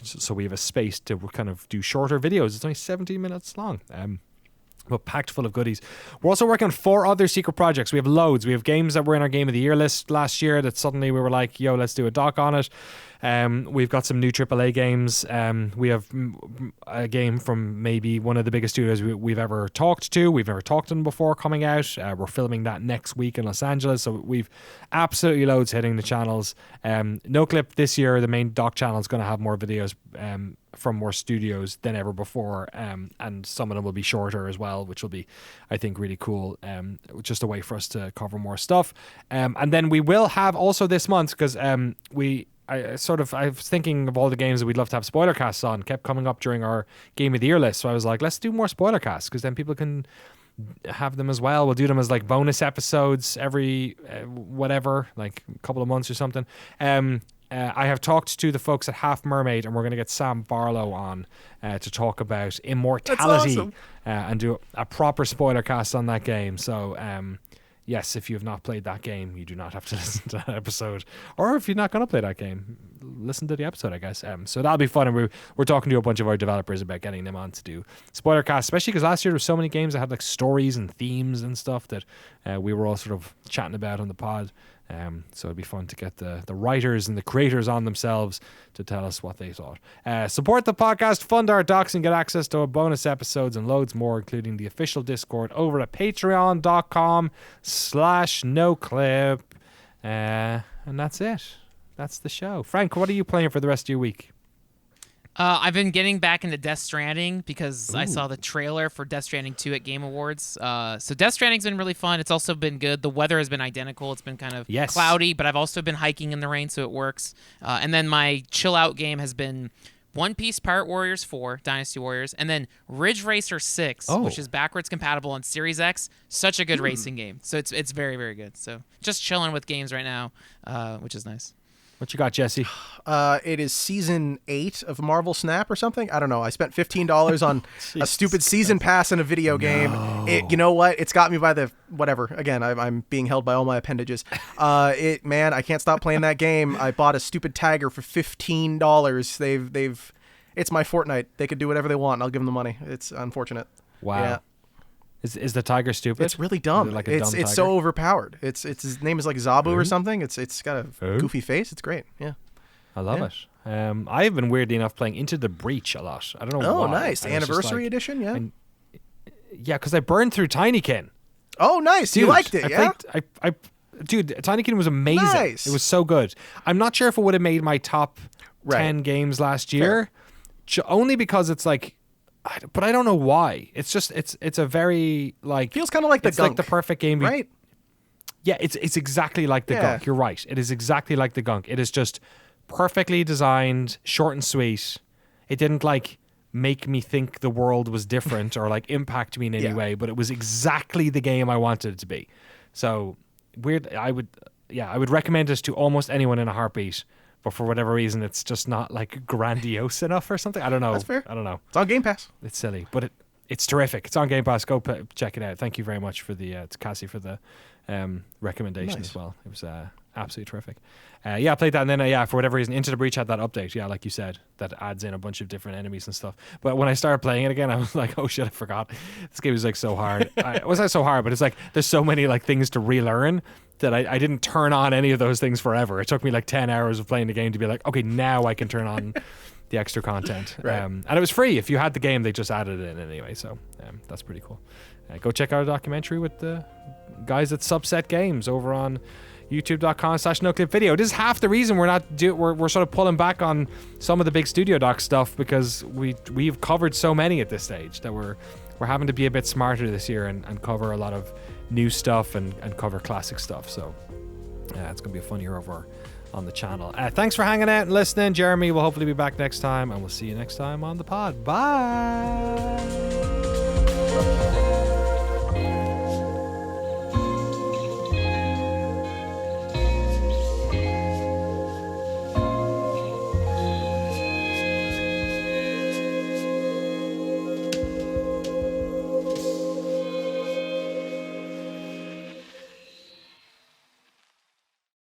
So we have a space to kind of do shorter videos. It's only 17 minutes long. But packed full of goodies. We're also working on 4 other secret projects. We have loads. We have games that were in our Game of the Year list last year that suddenly we were like, yo, let's do a doc on it. We've got some new AAA games. We have a game from maybe one of the biggest studios we've ever talked to. We've never talked to them before coming out. We're filming that next week in Los Angeles. So we've absolutely loads hitting the channels. Noclip this year, the main doc channel, is going to have more videos from more studios than ever before, and some of them will be shorter as well, which will be, I think, really cool. Just a way for us to cover more stuff. And then we will have also this month, because I was thinking of all the games that we'd love to have spoiler casts on, kept coming up during our Game of the Year list. So I was like, let's do more spoiler casts, because then people can have them as well. We'll do them as like bonus episodes every whatever, like a couple of months or something. I have talked to the folks at Half Mermaid, and we're going to get Sam Barlow on to talk about Immortality. That's awesome. And do a proper spoiler cast on that game. So yes, if you have not played that game, you do not have to listen to that episode. Or if you're not going to play that game, listen to the episode, I guess. So that'll be fun. And we're talking to a bunch of our developers about getting them on to do spoiler casts, especially because last year there were so many games that had like stories and themes and stuff that we were all sort of chatting about on the pod. So it'd be fun to get the writers and the creators on themselves to tell us what they thought. Support the podcast, fund our docs, and get access to our bonus episodes and loads more, including the official Discord over at patreon.com/Noclip. And that's it. That's the show. Frank, what are you playing for the rest of your week? I've been getting back into Death Stranding because I saw the trailer for Death Stranding 2 at Game Awards. So Death Stranding's been really fun. It's also been good. The weather has been identical. It's been kind of cloudy, but I've also been hiking in the rain, so it works. And then my chill-out game has been One Piece Pirate Warriors 4, Dynasty Warriors, and then Ridge Racer 6, which is backwards compatible on Series X. Such a good racing game. So it's very, very good. So just chilling with games right now, which is nice. What you got, Jesse? It is season 8 of Marvel Snap or something. I don't know. I spent $15 on a stupid season pass in a video game. You know what? It's got me by the whatever. Again, I'm being held by all my appendages. Man, I can't stop playing that game. I bought a stupid tagger for $15. It's my Fortnite. They could do whatever they want. I'll give them the money. It's unfortunate. Wow. Yeah. Is the tiger stupid? It's really dumb. Is it like a dumb tiger? It's so overpowered. It's his name is like Zabu or something. It's got a goofy face. It's great. Yeah. I love it. I've been weirdly enough playing Into the Breach a lot. I don't know why. Oh, nice. The And it's just anniversary edition, yeah. Yeah, because I burned through Tinykin. Oh, nice. Dude, you liked it, yeah? Dude, Tinykin was amazing. Nice. It was so good. I'm not sure if it would have made my top 10 games last year. Only because it's like, but I don't know why. It's just it's a very like feels kind of like the it's Gunk, like the perfect game, right? Yeah, it's exactly like the Gunk. You're right. It is exactly like the Gunk. It is just perfectly designed, short and sweet. It didn't like make me think the world was different or like impact me in any way, but it was exactly the game I wanted it to be. So weird. I would recommend this to almost anyone in a heartbeat. But for whatever reason, it's just not like grandiose enough or something. I don't know. That's fair. I don't know. It's on Game Pass. It's silly, but it's terrific. It's on Game Pass. Go check it out. Thank you very much for to Cassie for the recommendation as well. It was absolutely terrific. I played that, and then for whatever reason, Into the Breach had that update. Yeah, like you said, that adds in a bunch of different enemies and stuff. But when I started playing it again, I was like, oh shit, I forgot. This game is like so hard. It wasn't so hard, but it's like there's so many like things to relearn that I didn't turn on any of those things forever. It took me like 10 hours of playing the game to be like, okay, now I can turn on the extra content. Right. And it was free. If you had the game, they just added it in anyway. So that's pretty cool. Go check out a documentary with the guys at Subset Games over on youtube.com/noclipvideo. This is half the reason we're sort of pulling back on some of the big studio doc stuff, because we've covered so many at this stage that we're having to be a bit smarter this year and cover a lot of new stuff and cover classic stuff. So it's gonna be a fun year over on the channel. Thanks for hanging out and listening. Jeremy will hopefully be back next time, and we'll see you next time on the pod. Bye.